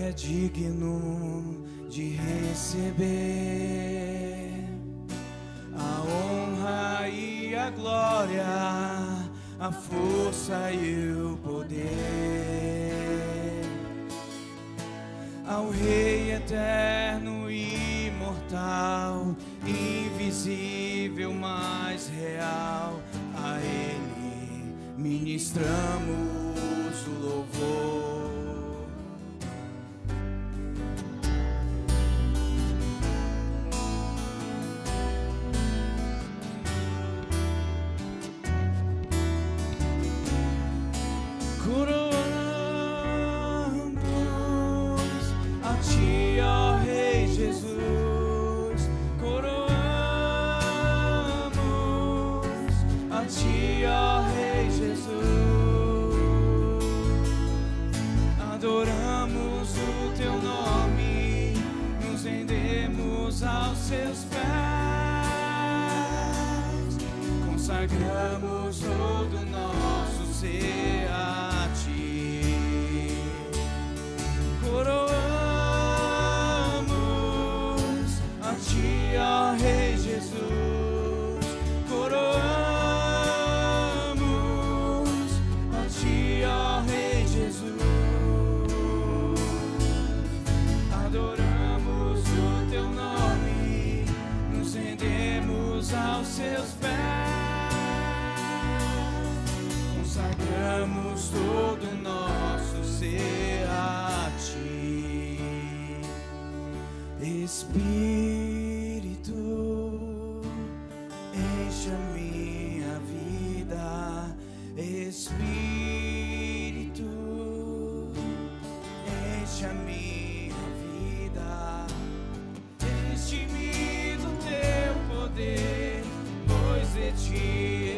é digno de receber a honra e a glória, a força e o poder, ao Rei eterno e imortal, invisível, mas real. A Ele ministramos o louvor. Consagramos todo o nosso ser a Ti. Coroamos a Ti, ó Rei Jesus. Coroamos a Ti, ó Rei Jesus. Adoramos o Teu nome, nos rendemos aos Seus pés. Consagramos todo o nosso ser a Ti. Espírito, enche a minha vida. Espírito, enche a minha vida. Enche-me do Teu poder, pois de Ti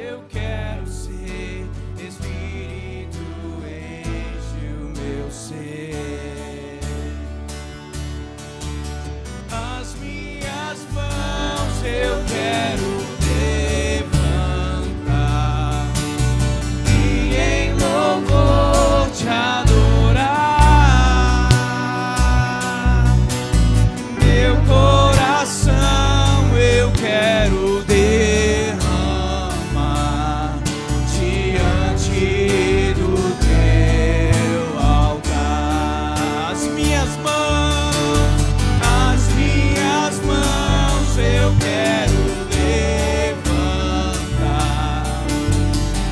eu quero ser. Espírito, enche o meu ser. As minhas mãos eu quero levantar e em louvor Te adorar. Meu coração eu quero derramar diante do Teu altar. As minhas mãos eu quero levantar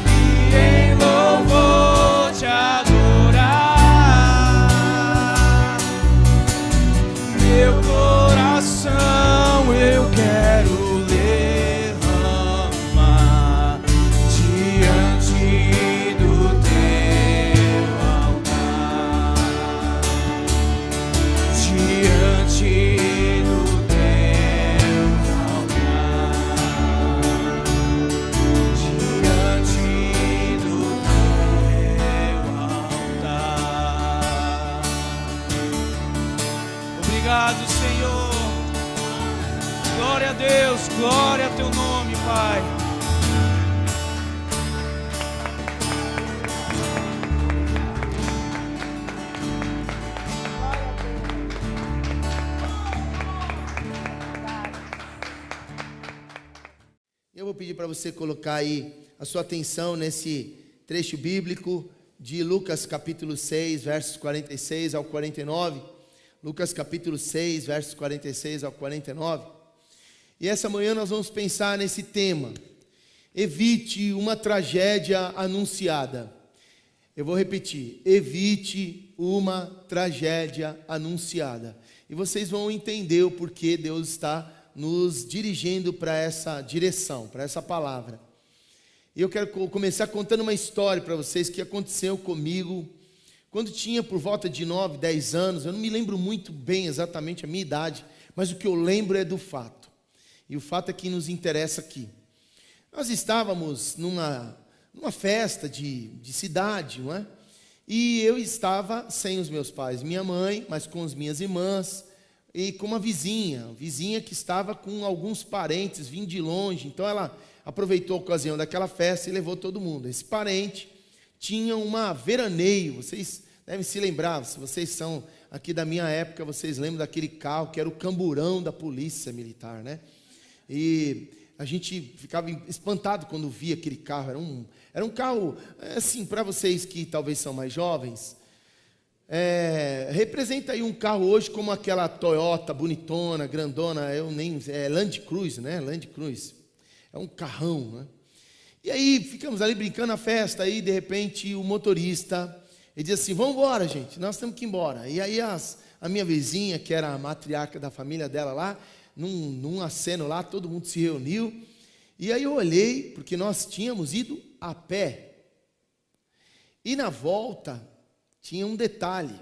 e em louvor Te adorar. Meu coração eu quero derramar diante do Teu altar. Diante do Teu altar. Diante do Teu altar. Obrigado, Senhor. Glória a Deus, glória a Teu nome, Pai. Eu vou pedir para você colocar aí a sua atenção nesse trecho bíblico de Lucas capítulo 6, versos 46 ao 49. Lucas capítulo 6, versos 46 ao 49. E essa manhã nós vamos pensar nesse tema: evite uma tragédia anunciada. Eu vou repetir: evite uma tragédia anunciada. E vocês vão entender o porquê Deus está nos dirigindo para essa direção, para essa palavra. E eu quero começar contando uma história para vocês que aconteceu comigo quando tinha por volta de 9, 10 anos. Eu não me lembro muito bem exatamente a minha idade, mas o que eu lembro é do fato. E o fato é que nos interessa aqui. Nós estávamos numa festa de cidade, não é? E eu estava sem os meus pais, minha mãe, mas com as minhas irmãs e com uma vizinha que estava com alguns parentes vindo de longe. Então ela aproveitou a ocasião daquela festa e levou todo mundo. Esse parente tinha uma veraneio. Vocês devem se lembrar, se vocês são aqui da minha época, vocês lembram daquele carro que era o camburão da polícia militar, né? E a gente ficava espantado quando via aquele carro. Era um carro, assim, para vocês que talvez são mais jovens, representa aí um carro hoje como aquela Toyota bonitona, grandona, Land Cruiser, né? Land Cruiser. É um carrão, né? E aí ficamos ali brincando na festa, aí de repente o motorista, ele diz assim: vamos embora, gente, nós temos que ir embora. E aí a minha vizinha, que era a matriarca da família dela lá, num aceno lá, todo mundo se reuniu. E aí eu olhei, porque nós tínhamos ido a pé. E na volta tinha um detalhe.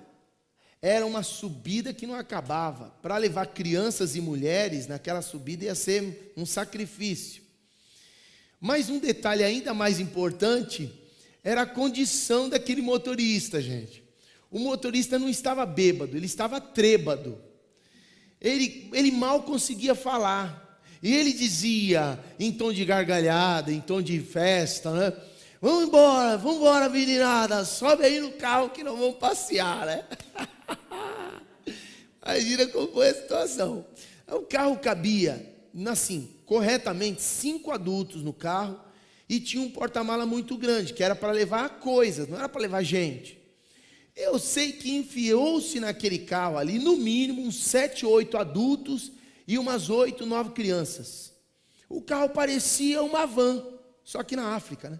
Era uma subida que não acabava. Para levar crianças e mulheres naquela subida ia ser um sacrifício. Mas um detalhe ainda mais importante era a condição daquele motorista, gente. O motorista não estava bêbado, ele estava trêbado. Ele mal conseguia falar. E ele dizia, em tom de gargalhada, em tom de festa, né? Vamos embora, meninada, sobe aí no carro que nós vamos passear, né? Imagina como foi a situação. O carro cabia, assim, corretamente, 5 adultos no carro, e tinha um porta-mala muito grande, que era para levar coisas, não era para levar gente. Eu sei que enfiou-se naquele carro ali, no mínimo, uns 7, 8 adultos e umas 8, 9 crianças. O carro parecia uma van, só que na África, né?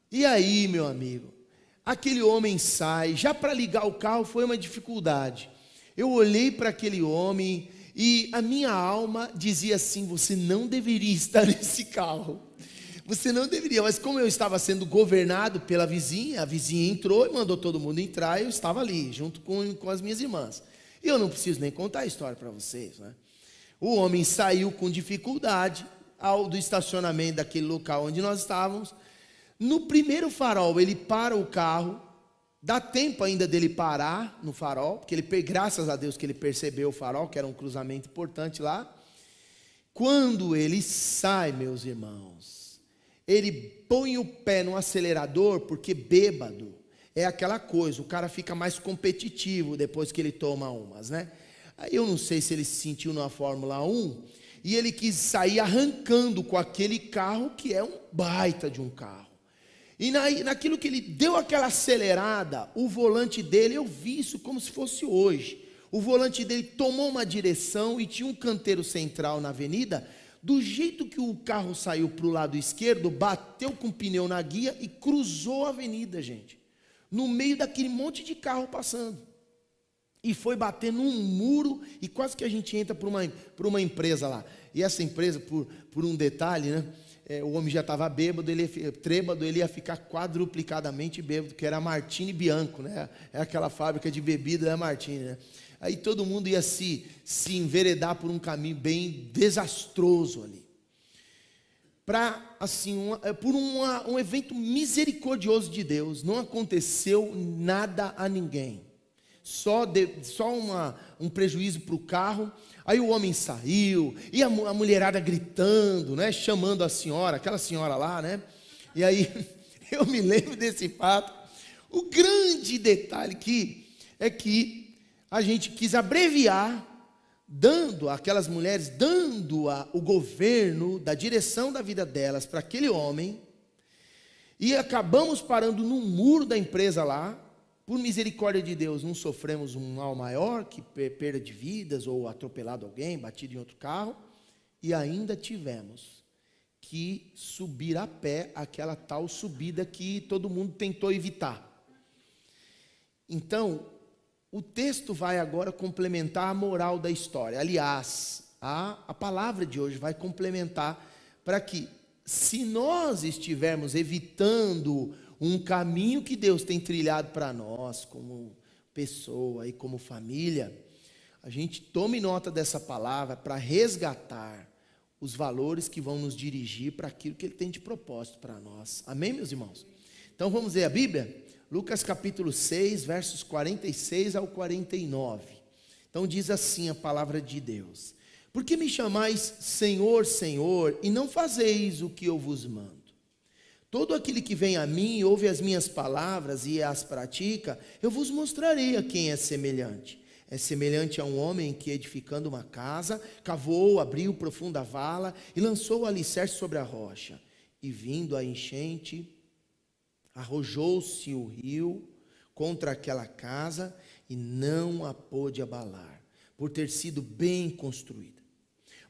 E aí, meu amigo, aquele homem sai, já para ligar o carro foi uma dificuldade. Eu olhei para aquele homem e a minha alma dizia assim: você não deveria estar nesse carro. Você não deveria, mas como eu estava sendo governado pela vizinha, a vizinha entrou e mandou todo mundo entrar, e eu estava ali, junto com as minhas irmãs. E eu não preciso nem contar a história para vocês, né? O homem saiu com dificuldade do estacionamento daquele local onde nós estávamos. No primeiro farol, ele para o carro, dá tempo ainda dele parar no farol, porque graças a Deus que ele percebeu o farol, que era um cruzamento importante lá. Quando ele sai, meus irmãos, ele põe o pé no acelerador, porque bêbado é aquela coisa, o cara fica mais competitivo depois que ele toma umas, né? Aí eu não sei se ele se sentiu na Fórmula 1, e ele quis sair arrancando com aquele carro, que é um baita de um carro. E naquilo que ele deu aquela acelerada, o volante dele, eu vi isso como se fosse hoje. O volante dele tomou uma direção e tinha um canteiro central na avenida. Do jeito que o carro saiu para o lado esquerdo, bateu com o pneu na guia e cruzou a avenida, gente. No meio daquele monte de carro passando. E foi bater num muro e quase que a gente entra por uma empresa lá. E essa empresa, por um detalhe, né? O homem já estava bêbado, trêbado, ele ia ficar quadruplicadamente bêbado, que era a Martini Bianco, né? É aquela fábrica de bebida da Martini, né? Aí todo mundo ia se enveredar por um caminho bem desastroso ali. Por um evento misericordioso de Deus, não aconteceu nada a ninguém. Só um prejuízo para o carro. Aí o homem saiu, e a mulherada gritando, né, chamando a senhora, aquela senhora lá, né? E aí, eu me lembro desse fato. O grande detalhe é que a gente quis abreviar, aquelas mulheres, dando o governo da direção da vida delas para aquele homem, e acabamos parando num muro da empresa lá. Por misericórdia de Deus, não sofremos um mal maior, que perda de vidas, ou atropelado alguém, batido em outro carro, e ainda tivemos que subir a pé aquela tal subida que todo mundo tentou evitar. Então, o texto vai agora complementar a moral da história. Aliás, a palavra de hoje vai complementar para que, se nós estivermos evitando um caminho que Deus tem trilhado para nós, como pessoa e como família, a gente tome nota dessa palavra para resgatar os valores que vão nos dirigir para aquilo que Ele tem de propósito para nós. Amém, meus irmãos? Então vamos ler a Bíblia? Lucas capítulo 6, versos 46 ao 49. Então diz assim a palavra de Deus: por que me chamais Senhor, Senhor, e não fazeis o que eu vos mando? todo aquele que vem a mim, ouve as minhas palavras e as pratica, eu vos mostrarei a quem é semelhante. É semelhante a um homem que, edificando uma casa, cavou, abriu profunda vala e lançou o alicerce sobre a rocha. E vindo a enchente, arrojou-se o rio contra aquela casa e não a pôde abalar, por ter sido bem construída.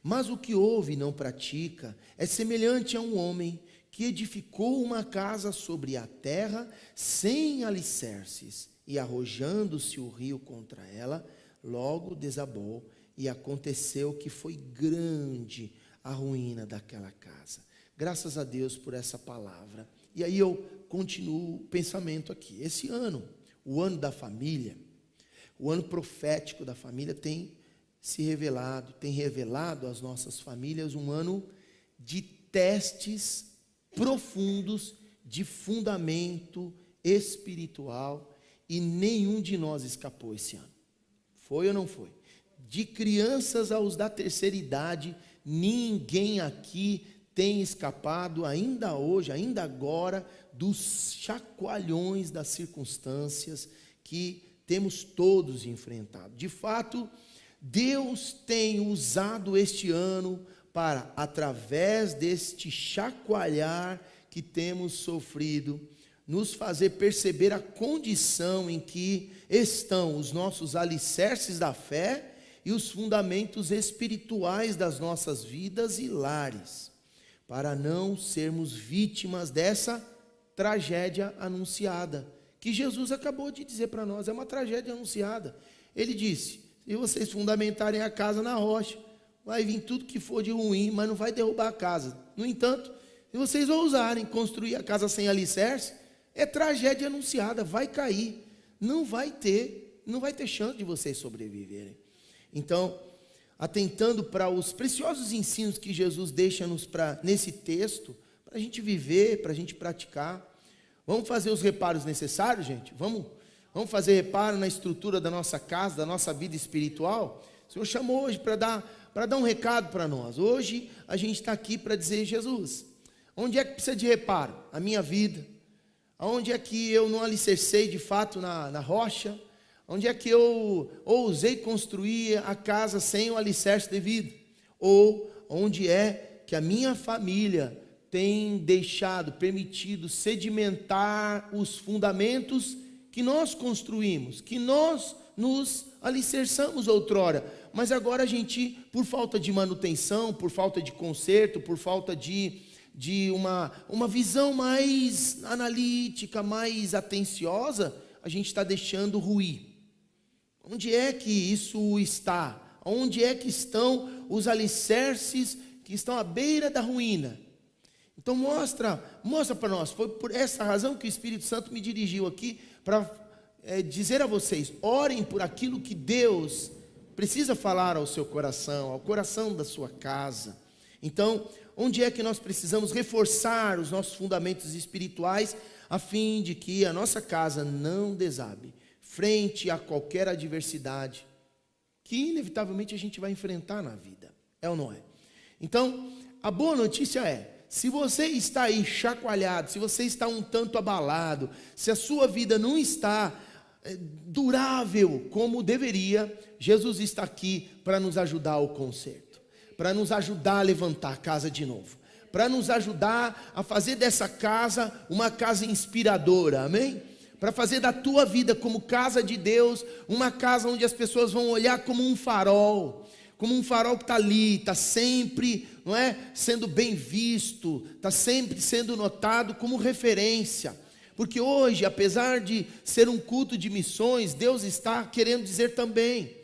Mas o que ouve e não pratica é semelhante a um homem que edificou uma casa sobre a terra sem alicerces, e arrojando-se o rio contra ela, logo desabou, e aconteceu que foi grande a ruína daquela casa. Graças a Deus por essa palavra. E aí eu continuo o pensamento aqui. Esse ano, o ano da família, o ano profético da família tem revelado às nossas famílias um ano de testes profundos, de fundamento espiritual, e nenhum de nós escapou esse ano. Foi ou não foi? De crianças aos da terceira idade, ninguém aqui tem escapado ainda hoje, ainda agora, dos chacoalhões das circunstâncias que temos todos enfrentado. De fato, Deus tem usado este ano para, através deste chacoalhar que temos sofrido, nos fazer perceber a condição em que estão os nossos alicerces da fé e os fundamentos espirituais das nossas vidas e lares, para não sermos vítimas dessa tragédia anunciada, que Jesus acabou de dizer para nós. É uma tragédia anunciada. Ele disse: se vocês fundamentarem a casa na rocha, vai vir tudo que for de ruim, mas não vai derrubar a casa. No entanto, se vocês ousarem construir a casa sem alicerce, é tragédia anunciada, vai cair, não vai ter chance de vocês sobreviverem. Então, atentando para os preciosos ensinos que Jesus deixa-nos nesse texto, para a gente viver, para a gente praticar, vamos fazer os reparos necessários, gente? Vamos fazer reparo na estrutura da nossa casa, da nossa vida espiritual? O Senhor chamou hoje para dar um recado para nós. Hoje a gente está aqui para dizer: Jesus, onde é que precisa de reparo? A minha vida. Onde é que eu não alicercei de fato na rocha? Onde é que eu ousei construir a casa sem o alicerce devido? Ou onde é que a minha família tem permitido sedimentar os fundamentos que nós construímos, que nós nos alicerçamos outrora, mas agora a gente, por falta de manutenção, por falta de conserto, por falta de uma visão mais analítica, mais atenciosa, a gente está deixando ruir. Onde é que isso está? Onde é que estão os alicerces que estão à beira da ruína? Então mostra para nós. Foi por essa razão que o Espírito Santo me dirigiu aqui para dizer a vocês: orem por aquilo que Deus precisa falar ao seu coração, ao coração da sua casa. Então, onde é que nós precisamos reforçar os nossos fundamentos espirituais, a fim de que a nossa casa não desabe frente a qualquer adversidade que inevitavelmente a gente vai enfrentar na vida? É ou não é? Então, a boa notícia é: se você está aí chacoalhado, se você está um tanto abalado, se a sua vida não está durável como deveria, Jesus está aqui para nos ajudar ao conserto, para nos ajudar a levantar a casa de novo, para nos ajudar a fazer dessa casa uma casa inspiradora, amém? Para fazer da tua vida como casa de Deus, uma casa onde as pessoas vão olhar como um farol que está ali, está sempre, não é, sendo bem visto, está sempre sendo notado como referência. Porque hoje, apesar de ser um culto de missões, Deus está querendo dizer também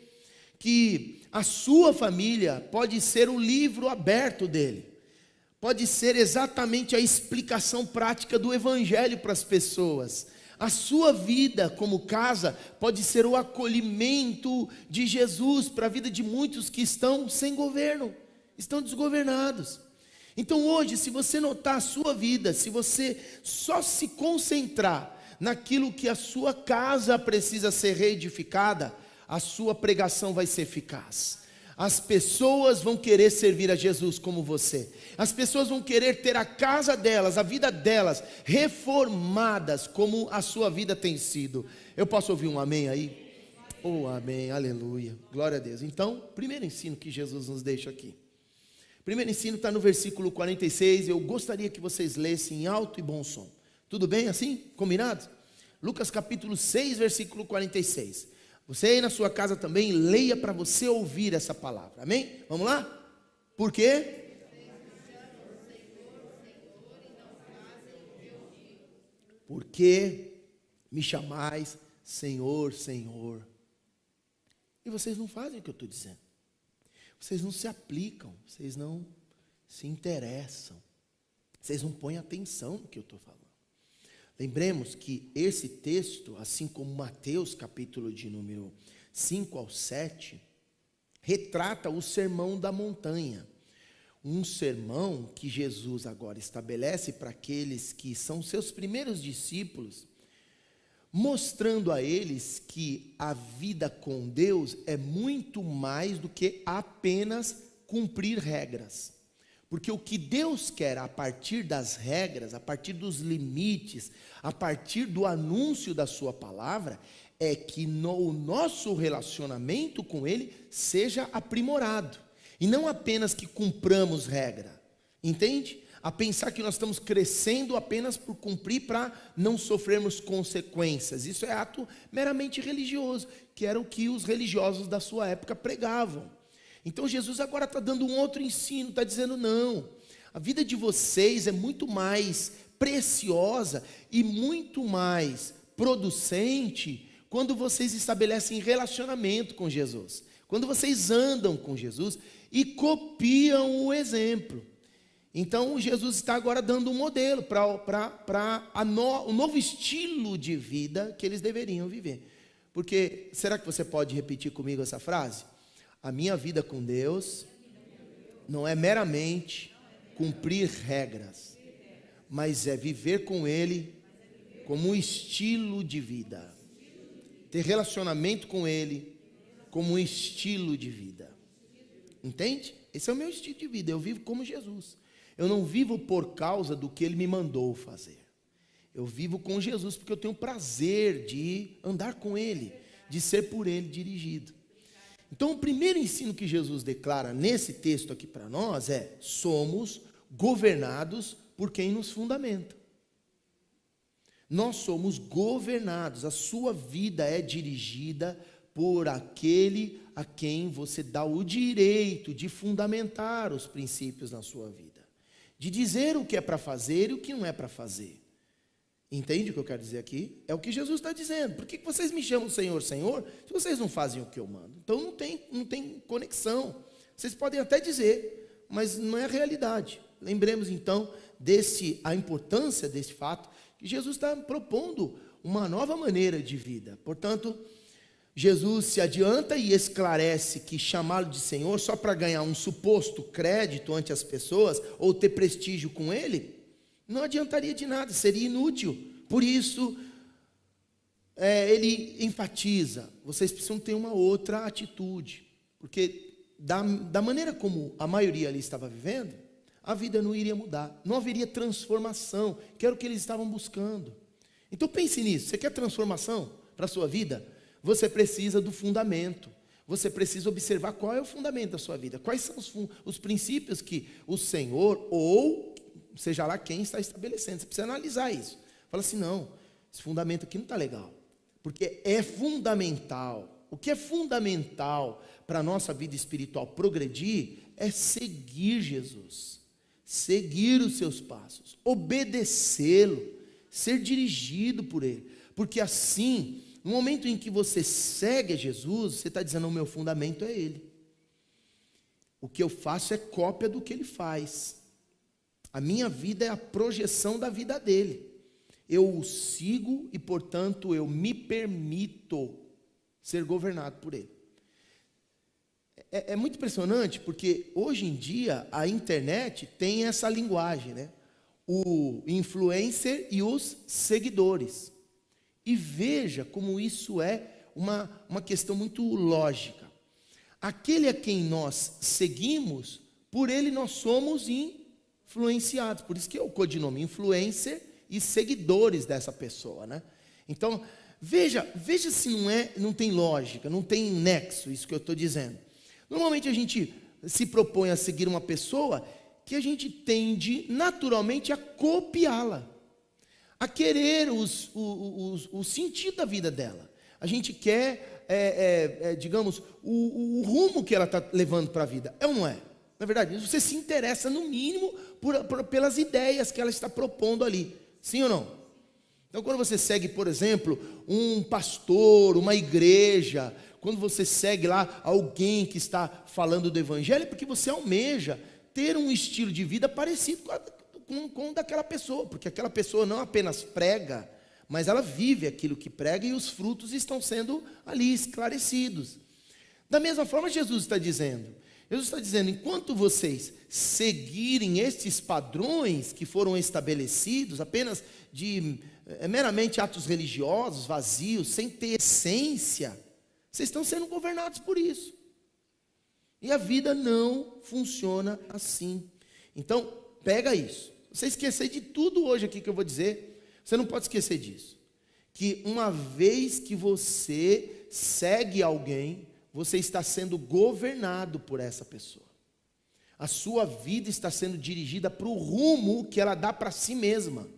que a sua família pode ser o livro aberto dele, pode ser exatamente a explicação prática do evangelho para as pessoas. A sua vida como casa pode ser o acolhimento de Jesus para a vida de muitos que estão sem governo, estão desgovernados. Então hoje, se você notar a sua vida, se você só se concentrar naquilo que a sua casa precisa ser reedificada, a sua pregação vai ser eficaz. as pessoas vão querer servir a Jesus como você. As pessoas vão querer ter a casa delas, a vida delas, reformadas como a sua vida tem sido. Eu posso ouvir um amém aí? Oh, amém, aleluia, glória a Deus. Então, primeiro ensino que Jesus nos deixa aqui. Primeiro ensino está no versículo 46, eu gostaria que vocês lessem em alto e bom som. Tudo bem assim? Combinado? Lucas capítulo 6, versículo 46. Você aí na sua casa também, leia para você ouvir essa palavra, amém? Vamos lá? Por quê? Porque me chamais Senhor, Senhor, e vocês não fazem o que eu estou dizendo. Vocês não se aplicam, vocês não se interessam, vocês não põem atenção no que eu estou falando. Lembremos que esse texto, assim como Mateus capítulo de número 5 ao 7, retrata o sermão da montanha. Um sermão que Jesus agora estabelece para aqueles que são seus primeiros discípulos, mostrando a eles que a vida com Deus é muito mais do que apenas cumprir regras. Porque o que Deus quer a partir das regras, a partir dos limites, a partir do anúncio da sua palavra, é que o nosso relacionamento com Ele seja aprimorado. E não apenas que cumpramos regra, entende? A pensar que nós estamos crescendo apenas por cumprir para não sofrermos consequências. Isso é ato meramente religioso, que era o que os religiosos da sua época pregavam. Então Jesus agora está dando um outro ensino, está dizendo não, a vida de vocês é muito mais preciosa e muito mais producente quando vocês estabelecem relacionamento com Jesus, quando vocês andam com Jesus e copiam o exemplo. Então Jesus está agora dando um modelo para o novo estilo de vida que eles deveriam viver. Porque, será que você pode repetir comigo essa frase? A minha vida com Deus não é meramente cumprir regras, mas é viver com Ele como um estilo de vida. Ter relacionamento com Ele como um estilo de vida. Entende? Esse é o meu estilo de vida, eu vivo como Jesus. Eu não vivo por causa do que Ele me mandou fazer. Eu vivo com Jesus porque eu tenho prazer de andar com Ele, de ser por Ele dirigido. Então o primeiro ensino que Jesus declara nesse texto aqui para nós é: somos governados por quem nos fundamenta. Nós somos governados, a sua vida é dirigida por aquele a quem você dá o direito de fundamentar os princípios na sua vida. De dizer o que é para fazer e o que não é para fazer. Entende o que eu quero dizer aqui? É o que Jesus está dizendo. Por que vocês me chamam Senhor, Senhor, se vocês não fazem o que eu mando? Então não tem conexão. Vocês podem até dizer, mas não é a realidade. Lembremos então a importância desse fato, que Jesus está propondo uma nova maneira de vida. Portanto, Jesus se adianta e esclarece que chamá-lo de Senhor só para ganhar um suposto crédito ante as pessoas ou ter prestígio com Ele, não adiantaria de nada, seria inútil. Por isso, ele enfatiza, vocês precisam ter uma outra atitude, porque da maneira como a maioria ali estava vivendo, a vida não iria mudar, não haveria transformação, que era o que eles estavam buscando. Então pense nisso, você quer transformação para a sua vida? Você precisa do fundamento, você precisa observar qual é o fundamento da sua vida, quais são os princípios que o Senhor, ou seja lá quem está estabelecendo. Você precisa analisar isso, fala assim, não, esse fundamento aqui não está legal, porque é fundamental. O que é fundamental para a nossa vida espiritual progredir é seguir Jesus, seguir os seus passos, obedecê-lo, ser dirigido por Ele, porque assim, no momento em que você segue a Jesus, você está dizendo, o meu fundamento é Ele. O que eu faço é cópia do que Ele faz. A minha vida é a projeção da vida dEle. Eu o sigo e, portanto, eu me permito ser governado por Ele. É muito impressionante, porque hoje em dia a internet tem essa linguagem, né? O influencer e os seguidores. E veja como isso é uma questão muito lógica. aquele a quem nós seguimos, por ele nós somos influenciados. Por isso que é o codinome influencer e seguidores dessa pessoa, né? Então, veja se não tem lógica, não tem nexo isso que eu estou dizendo. Normalmente a gente se propõe a seguir uma pessoa que a gente tende naturalmente a copiá-la, a querer o sentido da vida dela. A gente quer, digamos, o rumo que ela está levando para a vida. É ou não é? Na verdade, você se interessa no mínimo pelas ideias que ela está propondo ali. Sim ou não? Então, quando você segue, por exemplo, um pastor, uma igreja, quando você segue lá alguém que está falando do evangelho, é porque você almeja ter um estilo de vida parecido com o daquela pessoa, porque aquela pessoa não apenas prega, mas ela vive aquilo que prega e os frutos estão sendo ali esclarecidos. Da mesma forma, Jesus está dizendo, enquanto vocês seguirem estes padrões que foram estabelecidos, apenas de meramente atos religiosos, vazios, sem ter essência, vocês estão sendo governados por isso. E a vida não funciona assim. Então, pega isso. Você esquecer de tudo hoje aqui que eu vou dizer, você não pode esquecer disso. Que uma vez que você segue alguém, você está sendo governado por essa pessoa. A sua vida está sendo dirigida para o rumo que ela dá para si mesma.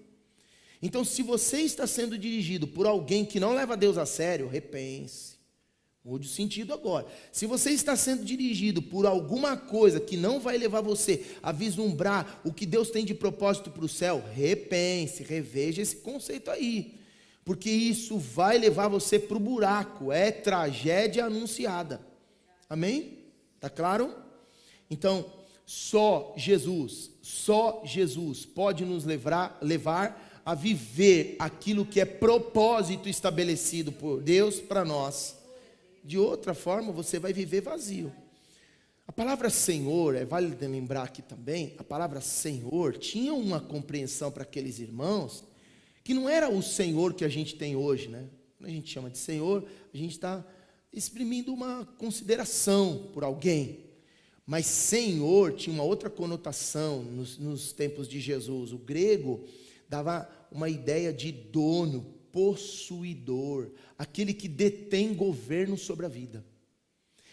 Então, se você está sendo dirigido por alguém que não leva Deus a sério, repense. Mude o sentido agora. Se você está sendo dirigido por alguma coisa que não vai levar você a vislumbrar o que Deus tem de propósito para o céu, repense, reveja esse conceito aí. Porque isso vai levar você para o buraco, é tragédia anunciada. Amém? Está claro? Então, só Jesus pode nos levar a viver aquilo que é propósito estabelecido por Deus para nós. De outra forma, você vai viver vazio. A palavra Senhor, vale lembrar aqui também, a palavra Senhor tinha uma compreensão para aqueles irmãos, que não era o Senhor que a gente tem hoje, né? Quando a gente chama de Senhor, a gente está exprimindo uma consideração por alguém. Mas Senhor tinha uma outra conotação nos tempos de Jesus. O grego dava uma ideia de dono, possuidor, aquele que detém governo sobre a vida.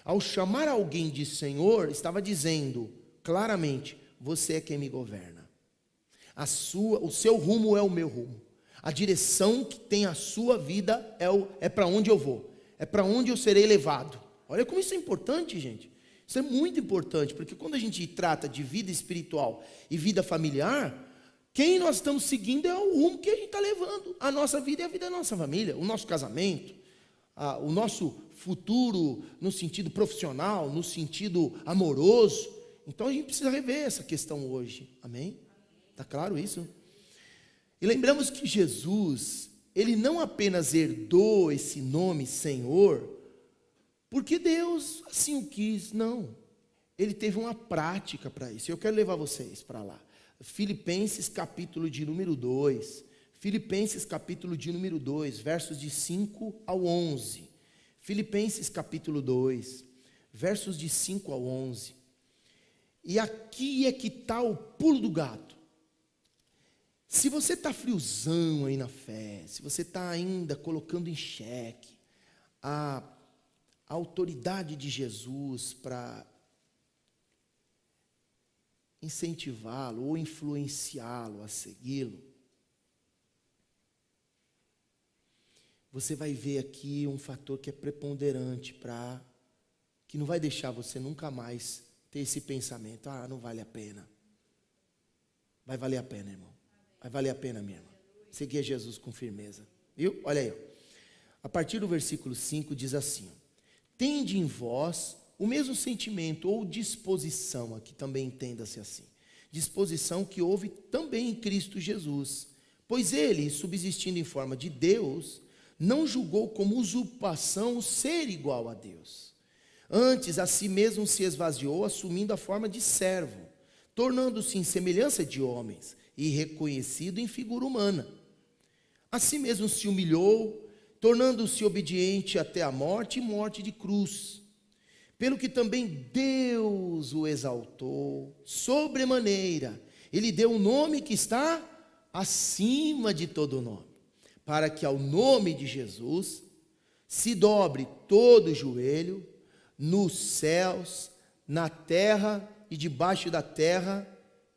Ao chamar alguém de Senhor, estava dizendo claramente: você é quem me governa. O seu rumo é o meu rumo. A direção que tem a sua vida é para onde eu vou, é para onde eu serei levado. Olha como isso é importante, gente. Isso é muito importante, porque quando a gente trata de vida espiritual e vida familiar, quem nós estamos seguindo é o rumo que a gente está levando. A nossa vida é a vida da nossa família, o nosso casamento, o nosso futuro no sentido profissional, no sentido amoroso. Então a gente precisa rever essa questão hoje. Amém? Está claro isso? E lembramos que Jesus, ele não apenas herdou esse nome Senhor, porque Deus assim o quis, não. Ele teve uma prática para isso. Eu quero levar vocês para lá. Filipenses capítulo de número 2. Filipenses capítulo de número 2, versos de 5 ao 11. Filipenses capítulo 2, versos de 5 ao 11. E aqui é que está o pulo do gato. Se você está friozão aí na fé, se você está ainda colocando em xeque a autoridade de Jesus para incentivá-lo ou influenciá-lo a segui-lo, você vai ver aqui um fator que é preponderante que não vai deixar você nunca mais ter esse pensamento: não vale a pena. Vai valer a pena, irmão. Vai valer a pena, minha irmã. Seguir a Jesus com firmeza. Viu? Olha aí. A partir do versículo 5 diz assim: tende em vós o mesmo sentimento ou disposição, aqui também entenda-se assim, disposição que houve também em Cristo Jesus, pois ele, subsistindo em forma de Deus, não julgou como usurpação o ser igual a Deus. Antes, a si mesmo se esvaziou, assumindo a forma de servo, tornando-se em semelhança de homens, e reconhecido em figura humana. A si mesmo se humilhou, tornando-se obediente até a morte e morte de cruz. pelo que também Deus o exaltou sobremaneira, ele deu um nome que está acima de todo nome, para que ao nome de Jesus se dobre todo o joelho, nos céus, na terra e debaixo da terra.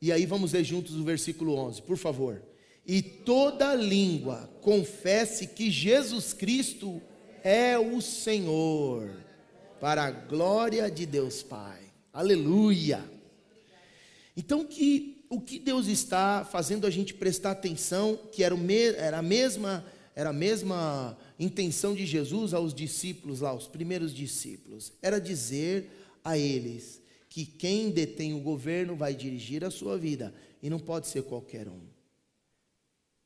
E aí vamos ler juntos o versículo 11, por favor. E toda língua confesse que Jesus Cristo é o Senhor, para a glória de Deus Pai. Aleluia! Então o que Deus está fazendo a gente prestar atenção, que era a mesma intenção de Jesus aos discípulos lá, os primeiros discípulos, era dizer a eles que quem detém o governo vai dirigir a sua vida, e não pode ser qualquer um.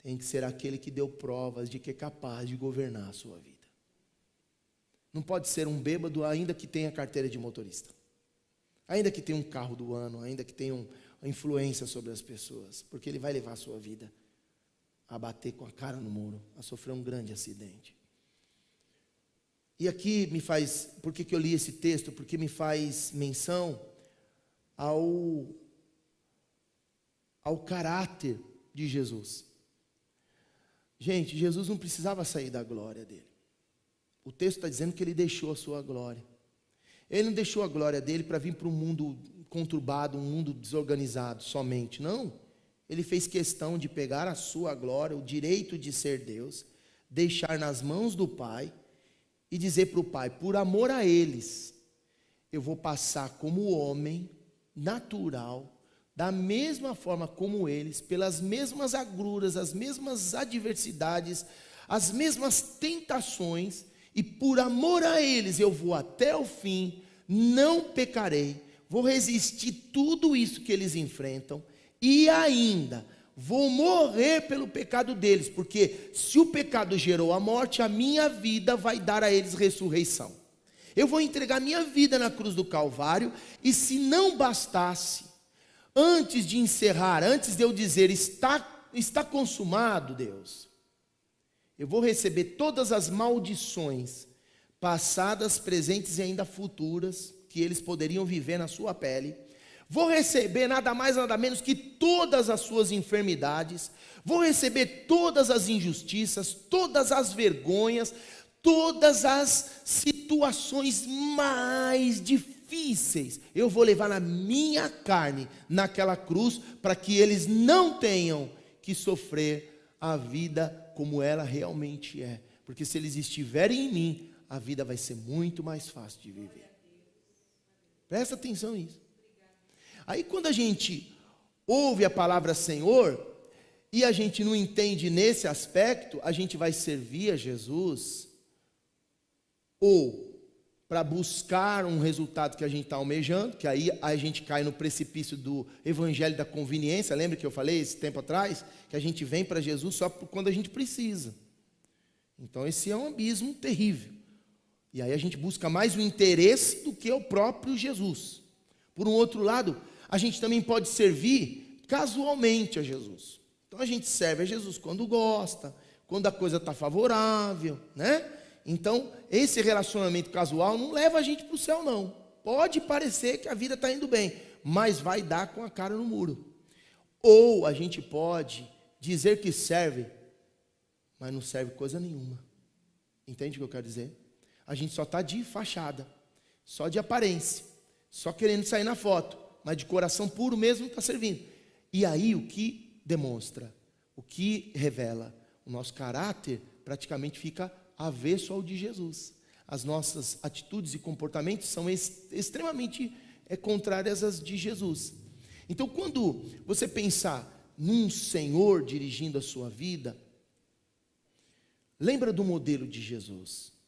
Tem que ser aquele que deu provas de que é capaz de governar a sua vida. Não pode ser um bêbado, ainda que tenha carteira de motorista, ainda que tenha um carro do ano, ainda que tenha uma influência sobre as pessoas, porque ele vai levar a sua vida a bater com a cara no muro, a sofrer um grande acidente. E aqui por que eu li esse texto? Porque me faz menção ao caráter de Jesus. Gente, Jesus não precisava sair da glória dele. O texto está dizendo que ele deixou a sua glória. Ele não deixou a glória dele para vir para um mundo conturbado, um mundo desorganizado somente, não. Ele fez questão de pegar a sua glória, o direito de ser Deus, deixar nas mãos do Pai e dizer para o Pai, por amor a eles, eu vou passar como homem natural, da mesma forma como eles, pelas mesmas agruras, as mesmas adversidades, as mesmas tentações, e por amor a eles eu vou até o fim, não pecarei, vou resistir tudo isso que eles enfrentam, e ainda vou morrer pelo pecado deles, porque se o pecado gerou a morte, a minha vida vai dar a eles ressurreição. Eu vou entregar minha vida na cruz do Calvário, e se não bastasse, antes de encerrar, antes de eu dizer, está consumado, Deus, eu vou receber todas as maldições, passadas, presentes e ainda futuras, que eles poderiam viver na sua pele. Vou receber nada mais, nada menos que todas as suas enfermidades, vou receber todas as injustiças, todas as vergonhas, todas as situações mais difíceis, eu vou levar na minha carne, naquela cruz, para que eles não tenham que sofrer a vida como ela realmente é, porque se eles estiverem em mim, a vida vai ser muito mais fácil de viver. Presta atenção nisso. Aí quando a gente ouve a palavra Senhor, e a gente não entende nesse aspecto, a gente vai servir a Jesus, ou para buscar um resultado que a gente está almejando, que aí a gente cai no precipício do evangelho da conveniência. Lembra que eu falei esse tempo atrás? Que a gente vem para Jesus só quando a gente precisa. Então esse é um abismo terrível. E aí a gente busca mais o interesse do que o próprio Jesus. Por um outro lado, a gente também pode servir casualmente a Jesus. Então a gente serve a Jesus quando gosta, quando a coisa está favorável, né? Então esse relacionamento casual não leva a gente para o céu, não. Pode parecer que a vida está indo bem, mas vai dar com a cara no muro. Ou a gente pode dizer que serve, mas não serve coisa nenhuma. Entende o que eu quero dizer? A gente só está de fachada, só de aparência, só querendo sair na foto, mas de coração puro mesmo está servindo. E aí o que demonstra, o que revela, o nosso caráter praticamente fica avesso ao de Jesus. As nossas atitudes e comportamentos são extremamente contrárias às de Jesus. Então quando você pensar num Senhor dirigindo a sua vida, lembra do modelo de Jesus.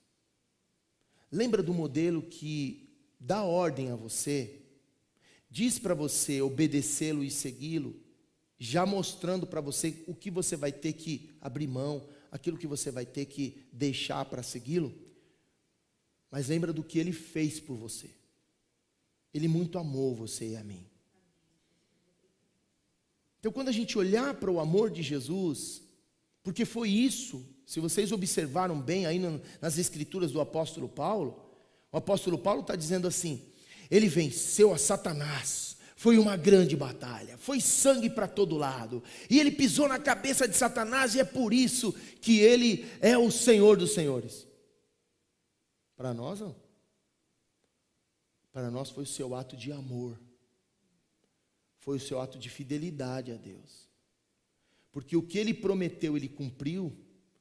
Lembra do modelo que dá ordem a você, diz para você obedecê-lo e segui-lo, já mostrando para você o que você vai ter que abrir mão, aquilo que você vai ter que deixar para segui-lo. Mas lembra do que ele fez por você. Ele muito amou você e a mim. Então quando a gente olhar para o amor de Jesus, porque foi isso, se vocês observaram bem aí nas escrituras do apóstolo Paulo, O apóstolo Paulo está dizendo assim: ele venceu a Satanás, foi uma grande batalha, foi sangue para todo lado, e ele pisou na cabeça de Satanás, e é por isso que ele é o Senhor dos senhores. Para nós não. Para nós foi o seu ato de amor, foi o seu ato de fidelidade a Deus, porque o que ele prometeu ele cumpriu,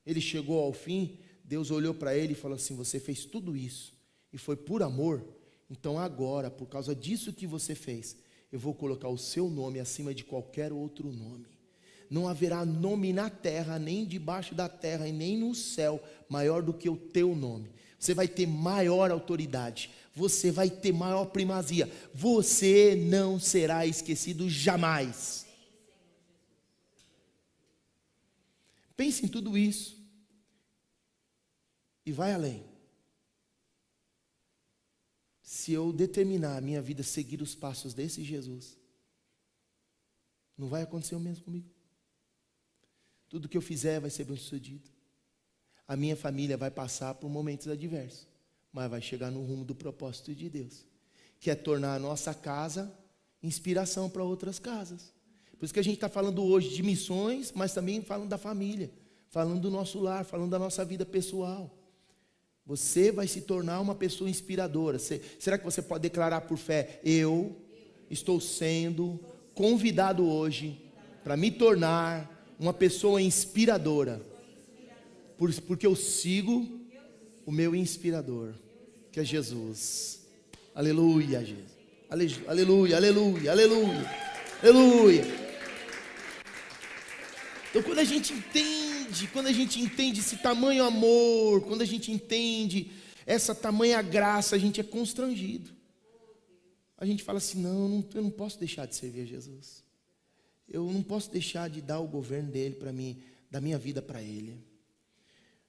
ele chegou ao fim. Deus olhou para ele e falou assim: você fez tudo isso, e foi por amor, então agora, por causa disso que você fez, eu vou colocar o seu nome acima de qualquer outro nome. Não haverá nome na terra, nem debaixo da terra, e nem no céu, maior do que o teu nome. Você vai ter maior autoridade, você vai ter maior primazia, você não será esquecido jamais. Pense em tudo isso e vai além. Se eu determinar a minha vida seguir os passos desse Jesus, não vai acontecer o mesmo comigo. Tudo que eu fizer vai ser bem-sucedido. A minha família vai passar por momentos adversos, mas vai chegar no rumo do propósito de Deus, que é tornar a nossa casa inspiração para outras casas. Por isso que a gente está falando hoje de missões, mas também falando da família, falando do nosso lar, falando da nossa vida pessoal. Você vai se tornar uma pessoa inspiradora. Será que você pode declarar por fé: eu estou sendo convidado hoje para me tornar uma pessoa inspiradora, porque eu sigo o meu inspirador, que é Jesus. Aleluia, Jesus. Aleluia, aleluia, aleluia, aleluia. Então quando a gente entende esse tamanho amor, quando a gente entende essa tamanha graça, a gente é constrangido. A gente fala assim: não, eu não posso deixar de servir a Jesus. Eu não posso deixar de dar o governo dele para mim, da minha vida para ele.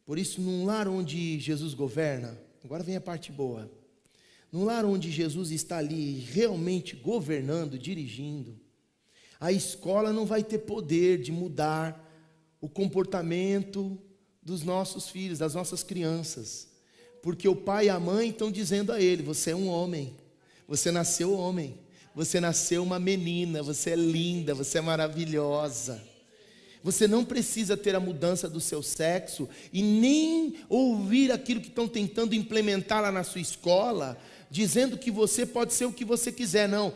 Por isso, num lar onde Jesus governa, agora vem a parte boa. Num lar onde Jesus está ali realmente governando, dirigindo, a escola não vai ter poder de mudar o comportamento dos nossos filhos, das nossas crianças, porque o pai e a mãe estão dizendo a ele: você é um homem, você nasceu homem, você nasceu uma menina, você é linda, você é maravilhosa. Você não precisa ter a mudança do seu sexo e nem ouvir aquilo que estão tentando implementar lá na sua escola, dizendo que você pode ser o que você quiser. Não,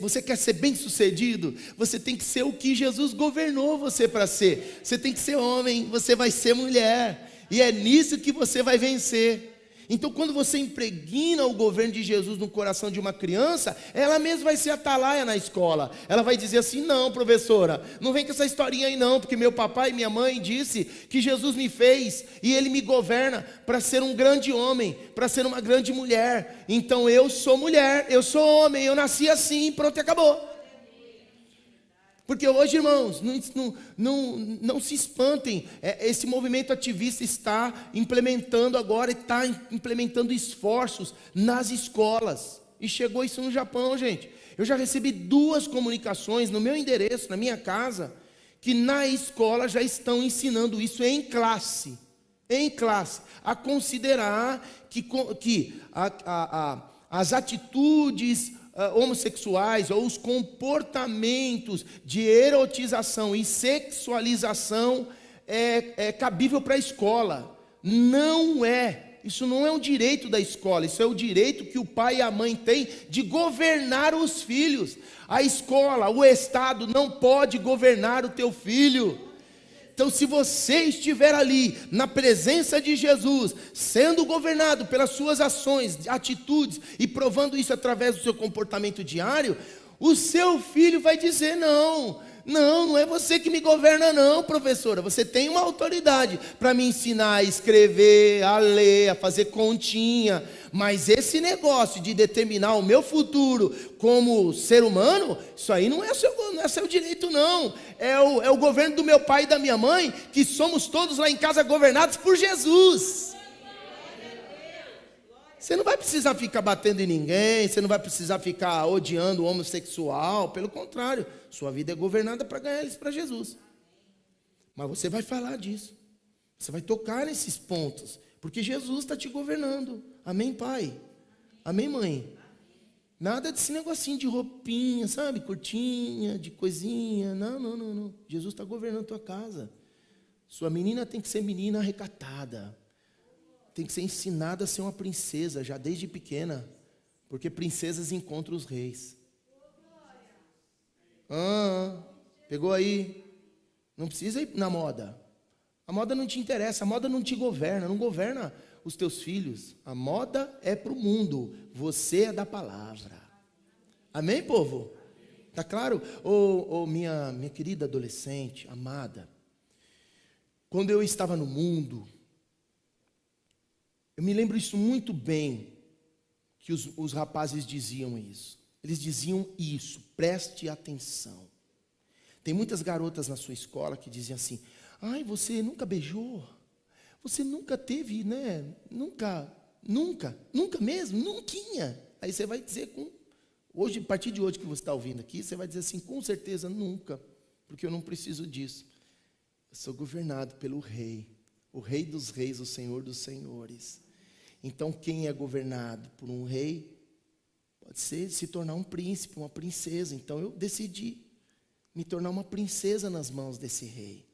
você quer ser bem sucedido? Você tem que ser o que Jesus governou você para ser. Você tem que ser homem, você vai ser mulher, e é nisso que você vai vencer. Então quando você impregna o governo de Jesus no coração de uma criança, ela mesma vai ser atalaia na escola. Ela vai dizer assim: não, professora, não vem com essa historinha aí não, porque meu papai e minha mãe disse que Jesus me fez e ele me governa para ser um grande homem, para ser uma grande mulher. Então eu sou mulher, eu sou homem, eu nasci assim, pronto, e acabou. Porque hoje, irmãos, não se espantem, esse movimento ativista está implementando agora, está implementando esforços nas escolas, e chegou isso no Japão, gente. Eu já recebi 2 comunicações no meu endereço, na minha casa, que na escola já estão ensinando isso em classe, a considerar que as atitudes homossexuais ou os comportamentos de erotização e sexualização é cabível para a escola. Não é. Isso não é um direito da escola, isso é o direito que o pai e a mãe têm de governar os filhos. A escola, o Estado não pode governar o teu filho. Então, se você estiver ali, na presença de Jesus, sendo governado pelas suas ações, atitudes, e provando isso através do seu comportamento diário, o seu filho vai dizer: não é você que me governa não, professora, você tem uma autoridade para me ensinar a escrever, a ler, a fazer continha, mas esse negócio de determinar o meu futuro como ser humano, isso aí não é seu direito não, é o governo do meu pai e da minha mãe, que somos todos lá em casa governados por Jesus. Você não vai precisar ficar batendo em ninguém, você não vai precisar ficar odiando o homossexual, pelo contrário, sua vida é governada para ganhar eles para Jesus. Mas você vai falar disso, você vai tocar nesses pontos, porque Jesus está te governando. Amém, Pai? Amém, mãe? Nada desse negocinho de roupinha, sabe? Curtinha, de coisinha. Não. Jesus está governando a tua casa. Sua menina tem que ser menina recatada. Tem que ser ensinada a ser uma princesa, já desde pequena. Porque princesas encontram os reis. Pegou aí? Não precisa ir na moda. A moda não te interessa, a moda não te governa, não governa os teus filhos. A moda é para o mundo, você é da palavra. Amém, povo? Tá claro? Minha querida adolescente, amada, quando eu estava no mundo, eu me lembro isso muito bem, que os rapazes diziam isso. Eles diziam isso, preste atenção. Tem muitas garotas na sua escola que diziam assim: ai, você nunca beijou? Você nunca teve, né? Nunca mesmo, nunquinha. Aí você vai dizer, hoje, a partir de hoje que você está ouvindo aqui, você vai dizer assim, com certeza nunca, porque eu não preciso disso. Eu sou governado pelo Rei, o Rei dos Reis, o Senhor dos Senhores. Então, quem é governado por um rei, pode ser se tornar um príncipe, uma princesa. Então, eu decidi me tornar uma princesa nas mãos desse rei.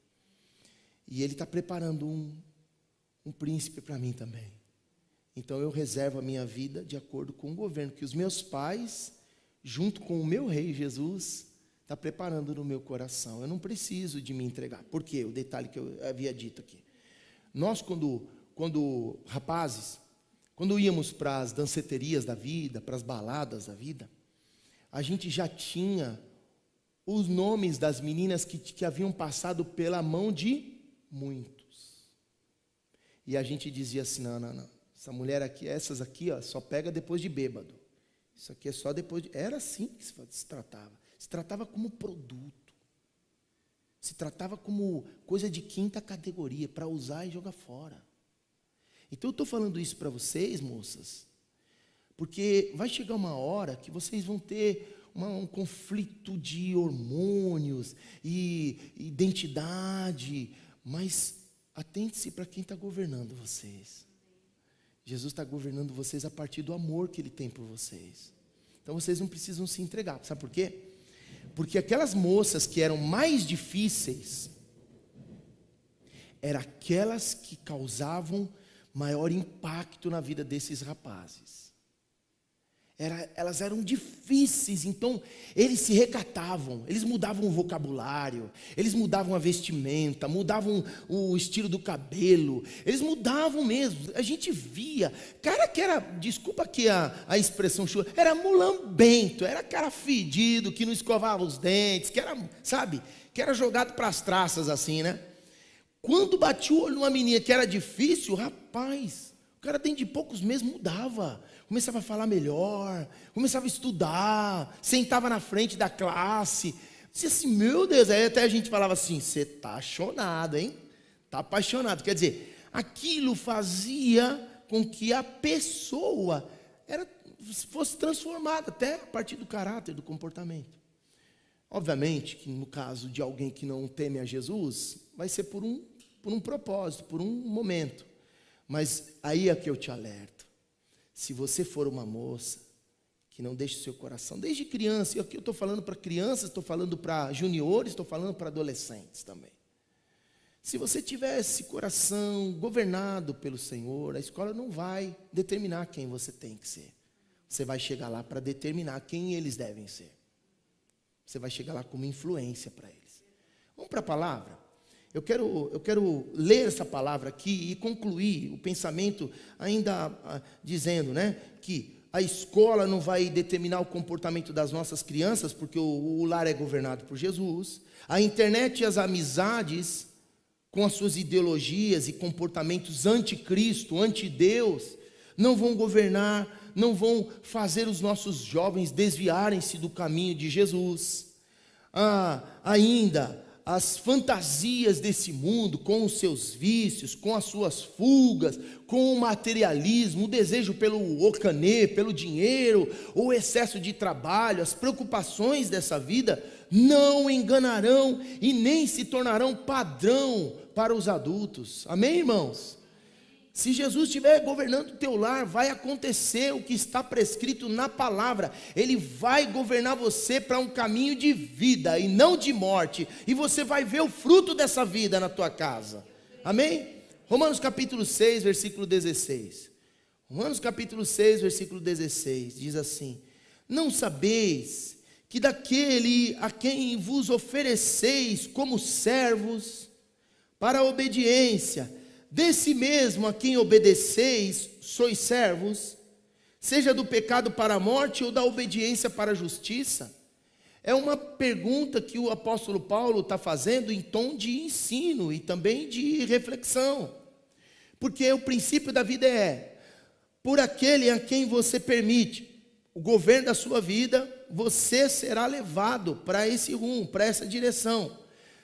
E ele está preparando um príncipe para mim também. Então eu reservo a minha vida de acordo com o governo que os meus pais, junto com o meu rei Jesus, está preparando no meu coração. Eu não preciso de me entregar. Por quê? O detalhe que eu havia dito aqui. Nós, quando rapazes, quando íamos para as danceterias da vida, para as baladas da vida, a gente já tinha os nomes das meninas que haviam passado pela mão de muitos. E a gente dizia assim, não. Essa mulher aqui, essas aqui, ó, só pega depois de bêbado. Isso aqui é só depois de... Era assim que se tratava. Se tratava como produto. Se tratava como coisa de quinta categoria, para usar e jogar fora. Então eu estou falando isso para vocês, moças, porque vai chegar uma hora que vocês vão ter um conflito de hormônios e identidade, mas atente-se para quem está governando vocês. Jesus está governando vocês a partir do amor que Ele tem por vocês. Então vocês não precisam se entregar. Sabe por quê? Porque aquelas moças que eram mais difíceis, eram aquelas que causavam maior impacto na vida desses rapazes. Elas eram difíceis, então eles se recatavam, eles mudavam o vocabulário, eles mudavam a vestimenta, mudavam o estilo do cabelo, eles mudavam mesmo. A gente via, cara que era, desculpa aqui a expressão chula, era mulambento, era cara fedido, que não escovava os dentes, que era, sabe, que era jogado para as traças assim, né? Quando batia o olho numa menina que era difícil, rapaz, o cara dentro de poucos meses mudava. Começava a falar melhor, começava a estudar, sentava na frente da classe. Dizia assim, meu Deus, aí até a gente falava assim, você está apaixonado, hein? Está apaixonado. Quer dizer, aquilo fazia com que a pessoa fosse transformada, até a partir do caráter, do comportamento. Obviamente que no caso de alguém que não teme a Jesus, vai ser por um propósito, por um momento. Mas aí é que eu te alerto. Se você for uma moça que não deixa o seu coração, desde criança, e aqui eu estou falando para crianças, estou falando para juniores, estou falando para adolescentes também. Se você tiver esse coração governado pelo Senhor, a escola não vai determinar quem você tem que ser. Você vai chegar lá para determinar quem eles devem ser. Você vai chegar lá como influência para eles. Vamos para a palavra? Eu quero ler essa palavra aqui e concluir o pensamento ainda dizendo, né, que a escola não vai determinar o comportamento das nossas crianças, porque o lar é governado por Jesus. A internet e as amizades, com as suas ideologias e comportamentos anticristo, anti-Deus, não vão governar, não vão fazer os nossos jovens desviarem-se do caminho de Jesus. Ainda as fantasias desse mundo, com os seus vícios, com as suas fugas, com o materialismo, o desejo pelo ocanê, pelo dinheiro, o excesso de trabalho, as preocupações dessa vida, não enganarão e nem se tornarão padrão para os adultos. Amém, irmãos? Se Jesus estiver governando o teu lar, vai acontecer o que está prescrito na palavra. Ele vai governar você para um caminho de vida e não de morte. E você vai ver o fruto dessa vida na tua casa. Amém? Romanos capítulo 6, versículo 16. Romanos capítulo 6, versículo 16, diz assim: não sabeis que daquele a quem vos ofereceis como servos para a obediência, desse mesmo a quem obedeceis, sois servos, seja do pecado para a morte ou da obediência para a justiça? É uma pergunta que o apóstolo Paulo está fazendo em tom de ensino e também de reflexão. Porque o princípio da vida é: por aquele a quem você permite o governo da sua vida, você será levado para esse rumo, para essa direção.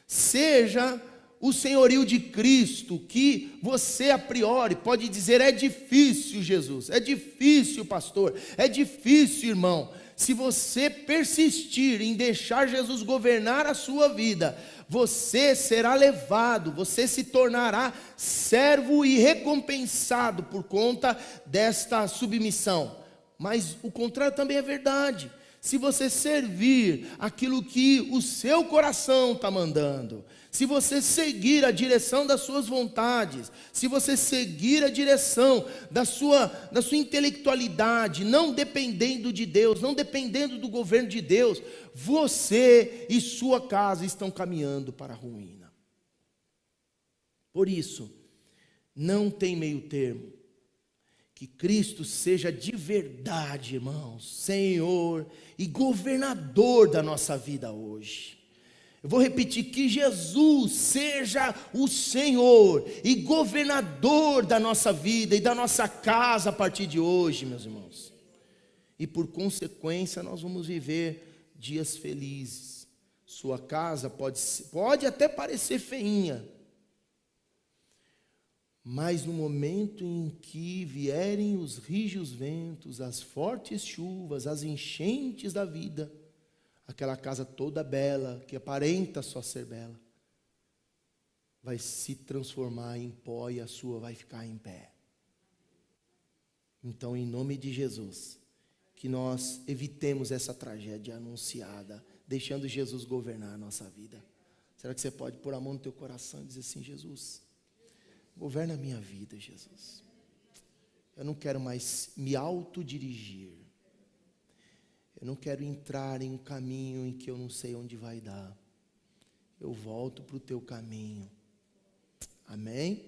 Seja o senhorio de Cristo, que você a priori pode dizer: é difícil, Jesus, é difícil, pastor, é difícil, irmão. Se você persistir em deixar Jesus governar a sua vida, você será levado, você se tornará servo e recompensado por conta desta submissão. Mas o contrário também é verdade. Se você servir aquilo que o seu coração está mandando, se você seguir a direção das suas vontades, se você seguir a direção da sua intelectualidade, não dependendo de Deus, não dependendo do governo de Deus, você e sua casa estão caminhando para a ruína. Por isso, não tem meio termo. Que Cristo seja de verdade, irmãos, Senhor e governador da nossa vida hoje. Eu vou repetir: que Jesus seja o Senhor e governador da nossa vida e da nossa casa a partir de hoje, meus irmãos. E por consequência nós vamos viver dias felizes. Sua casa pode até parecer feinha, mas no momento em que vierem os rijos ventos, as fortes chuvas, as enchentes da vida, aquela casa toda bela, que aparenta só ser bela, vai se transformar em pó e a sua vai ficar em pé. Então, em nome de Jesus, que nós evitemos essa tragédia anunciada, deixando Jesus governar a nossa vida. Será que você pode pôr a mão no teu coração e dizer assim: Jesus, governa a minha vida, Jesus. Eu não quero mais me autodirigir. Eu não quero entrar em um caminho em que eu não sei onde vai dar. Eu volto para o teu caminho. Amém?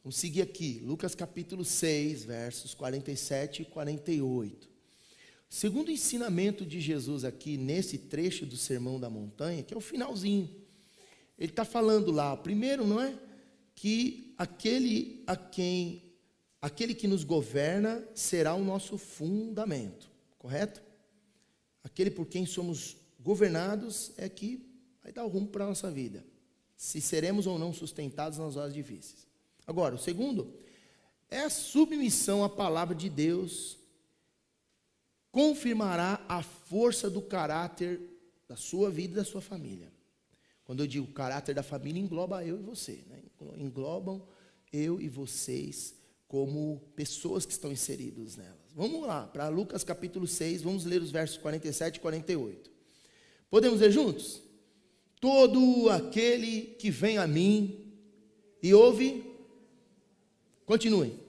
Vamos seguir aqui, Lucas capítulo 6, versos 47 e 48. O segundo ensinamento de Jesus aqui, nesse trecho do Sermão da Montanha, que é o finalzinho. Ele está falando lá, primeiro, não é? Que aquele que nos governa será o nosso fundamento, correto? Aquele por quem somos governados é que vai dar o rumo para a nossa vida, se seremos ou não sustentados nas horas difíceis. Agora, o segundo é a submissão à palavra de Deus, confirmará a força do caráter da sua vida e da sua família. Quando eu digo caráter da família, engloba eu e você, né? Englobam eu e vocês como pessoas que estão inseridos nelas. Vamos lá, para Lucas capítulo 6, vamos ler os versos 47 e 48. Podemos ler juntos? Todo aquele que vem a mim e ouve, continue.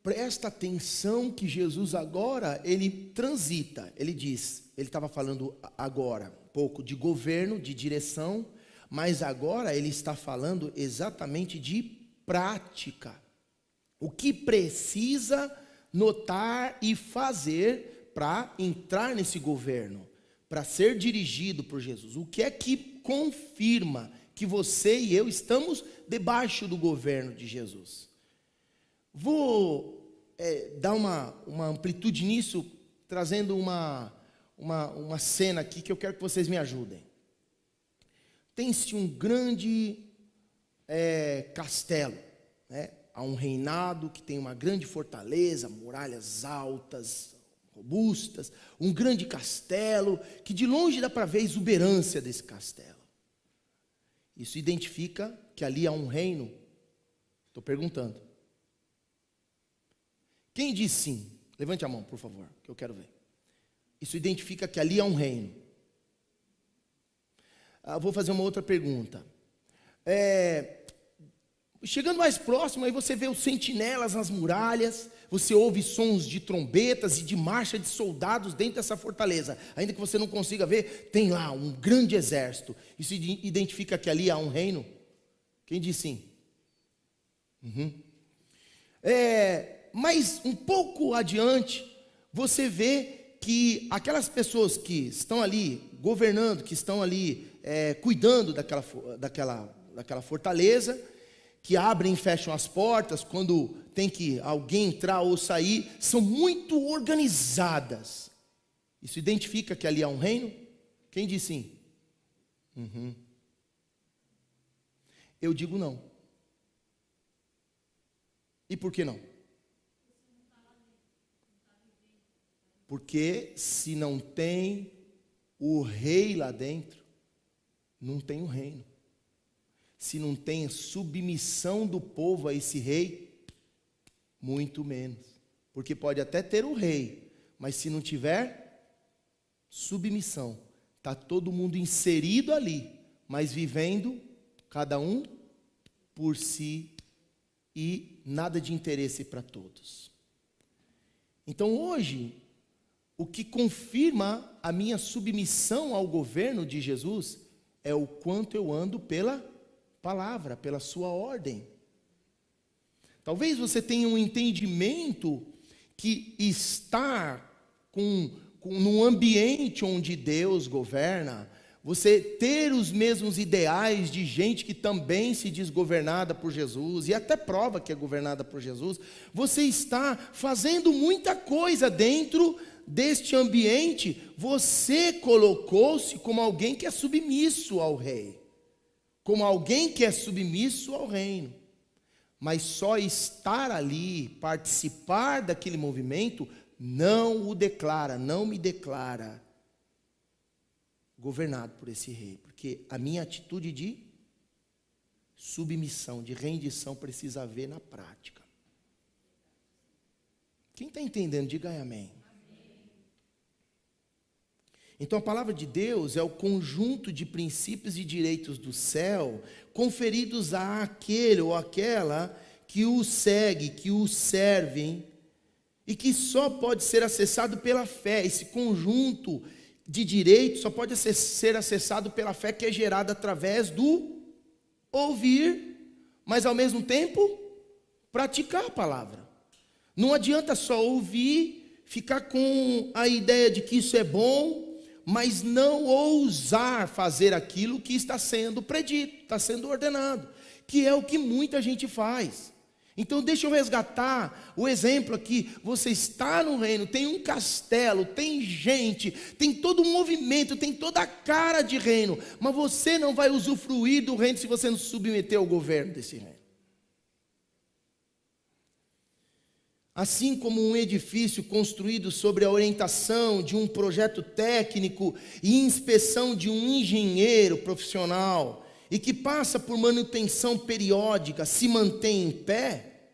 Presta atenção que Jesus agora, ele transita, ele diz, ele estava falando agora um pouco de governo, de direção, mas agora ele está falando exatamente de prática. O que precisa notar e fazer para entrar nesse governo, para ser dirigido por Jesus? O que é que confirma que você e eu estamos debaixo do governo de Jesus? Vou dar uma amplitude nisso, trazendo uma cena aqui que eu quero que vocês me ajudem. Pense um grande castelo, né? Há um reinado que tem uma grande fortaleza, muralhas altas, robustas, um grande castelo, que de longe dá para ver a exuberância desse castelo. Isso identifica que ali há um reino? Estou perguntando. Quem diz sim? Levante a mão, por favor, que eu quero ver. Isso identifica que ali há um reino. Vou fazer uma outra pergunta. Chegando mais próximo, aí você vê os sentinelas nas muralhas, você ouve sons de trombetas e de marcha de soldados dentro dessa fortaleza. Ainda que você não consiga ver, tem lá um grande exército. Isso identifica que ali há um reino? Quem diz sim? Mas um pouco adiante, você vê que aquelas pessoas que estão ali governando, que estão ali cuidando daquela fortaleza, que abrem e fecham as portas quando tem que alguém entrar ou sair, são muito organizadas. Isso identifica que ali há um reino? Quem diz sim? Eu digo não. E por que não? Porque se não tem o rei lá dentro, não tem o reino. Se não tem submissão do povo a esse rei, muito menos. Porque pode até ter o rei, mas se não tiver submissão, está todo mundo inserido ali, mas vivendo cada um por si e nada de interesse para todos. Então hoje, o que confirma a minha submissão ao governo de Jesus é o quanto eu ando pela palavra, pela sua ordem. Talvez você tenha um entendimento que estar num ambiente onde Deus governa, você ter os mesmos ideais de gente que também se diz governada por Jesus, e até prova que é governada por Jesus, você está fazendo muita coisa dentro deste ambiente, você colocou-se como alguém que é submisso ao rei, como alguém que é submisso ao reino, mas só estar ali, participar daquele movimento, não o declara, não me declara governado por esse rei, porque a minha atitude de submissão, de rendição precisa haver na prática. Quem está entendendo, diga aí amém. Então a palavra de Deus é o conjunto de princípios e direitos do céu conferidos àquele ou àquela que o segue, que o servem, e que só pode ser acessado pela fé. Esse conjunto de direitos só pode ser acessado pela fé que é gerada através do ouvir, mas ao mesmo tempo praticar a palavra. Não adianta só ouvir, ficar com a ideia de que isso é bom, mas não ousar fazer aquilo que está sendo predito, está sendo ordenado, que é o que muita gente faz. Então deixa eu resgatar o exemplo aqui. Você está no reino, tem um castelo, tem gente, tem todo um movimento, tem toda a cara de reino, mas você não vai usufruir do reino se você não se submeter ao governo desse reino. Assim como um edifício construído sobre a orientação de um projeto técnico e inspeção de um engenheiro profissional, e que passa por manutenção periódica, se mantém em pé,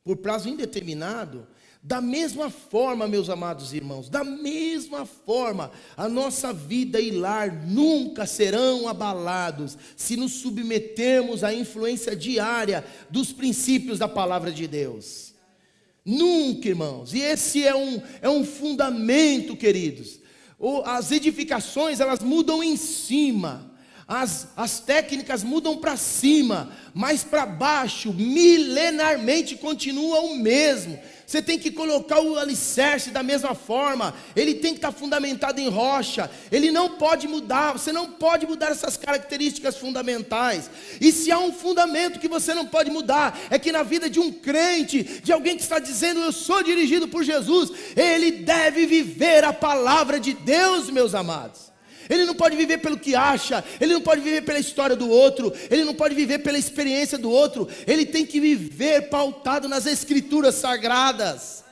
por prazo indeterminado, da mesma forma, meus amados irmãos, da mesma forma, a nossa vida e lar nunca serão abalados, se nos submetermos à influência diária dos princípios da palavra de Deus. Nunca, irmãos, e esse é um fundamento, queridos. As edificações, elas mudam em cima, as técnicas mudam para cima, mas para baixo, milenarmente continua o mesmo. Você tem que colocar o alicerce da mesma forma, ele tem que estar fundamentado em rocha, ele não pode mudar, você não pode mudar essas características fundamentais. E se há um fundamento que você não pode mudar, é que na vida de um crente, de alguém que está dizendo eu sou dirigido por Jesus, ele deve viver a palavra de Deus, meus amados. Ele não pode viver pelo que acha, ele não pode viver pela história do outro, ele não pode viver pela experiência do outro, ele tem que viver pautado nas escrituras sagradas.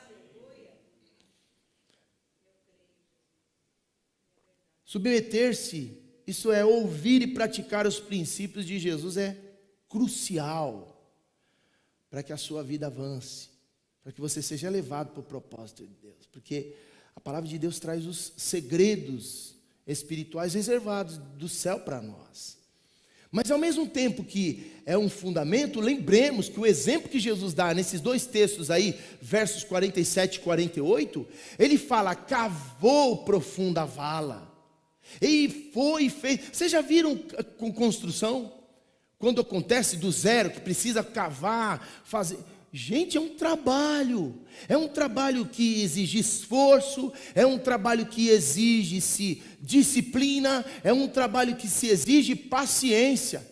Submeter-se, isso é ouvir e praticar os princípios de Jesus, é crucial para que a sua vida avance, para que você seja levado para o propósito de Deus, porque a palavra de Deus traz os segredos espirituais reservados do céu para nós. Mas ao mesmo tempo que é um fundamento, lembremos que o exemplo que Jesus dá nesses dois textos aí, versos 47 e 48, ele fala, cavou profunda vala, e foi e fez. Vocês já viram com construção? Quando acontece do zero, que precisa cavar, fazer... Gente, é um trabalho que exige esforço, é um trabalho que exige-se disciplina, é um trabalho que se exige paciência.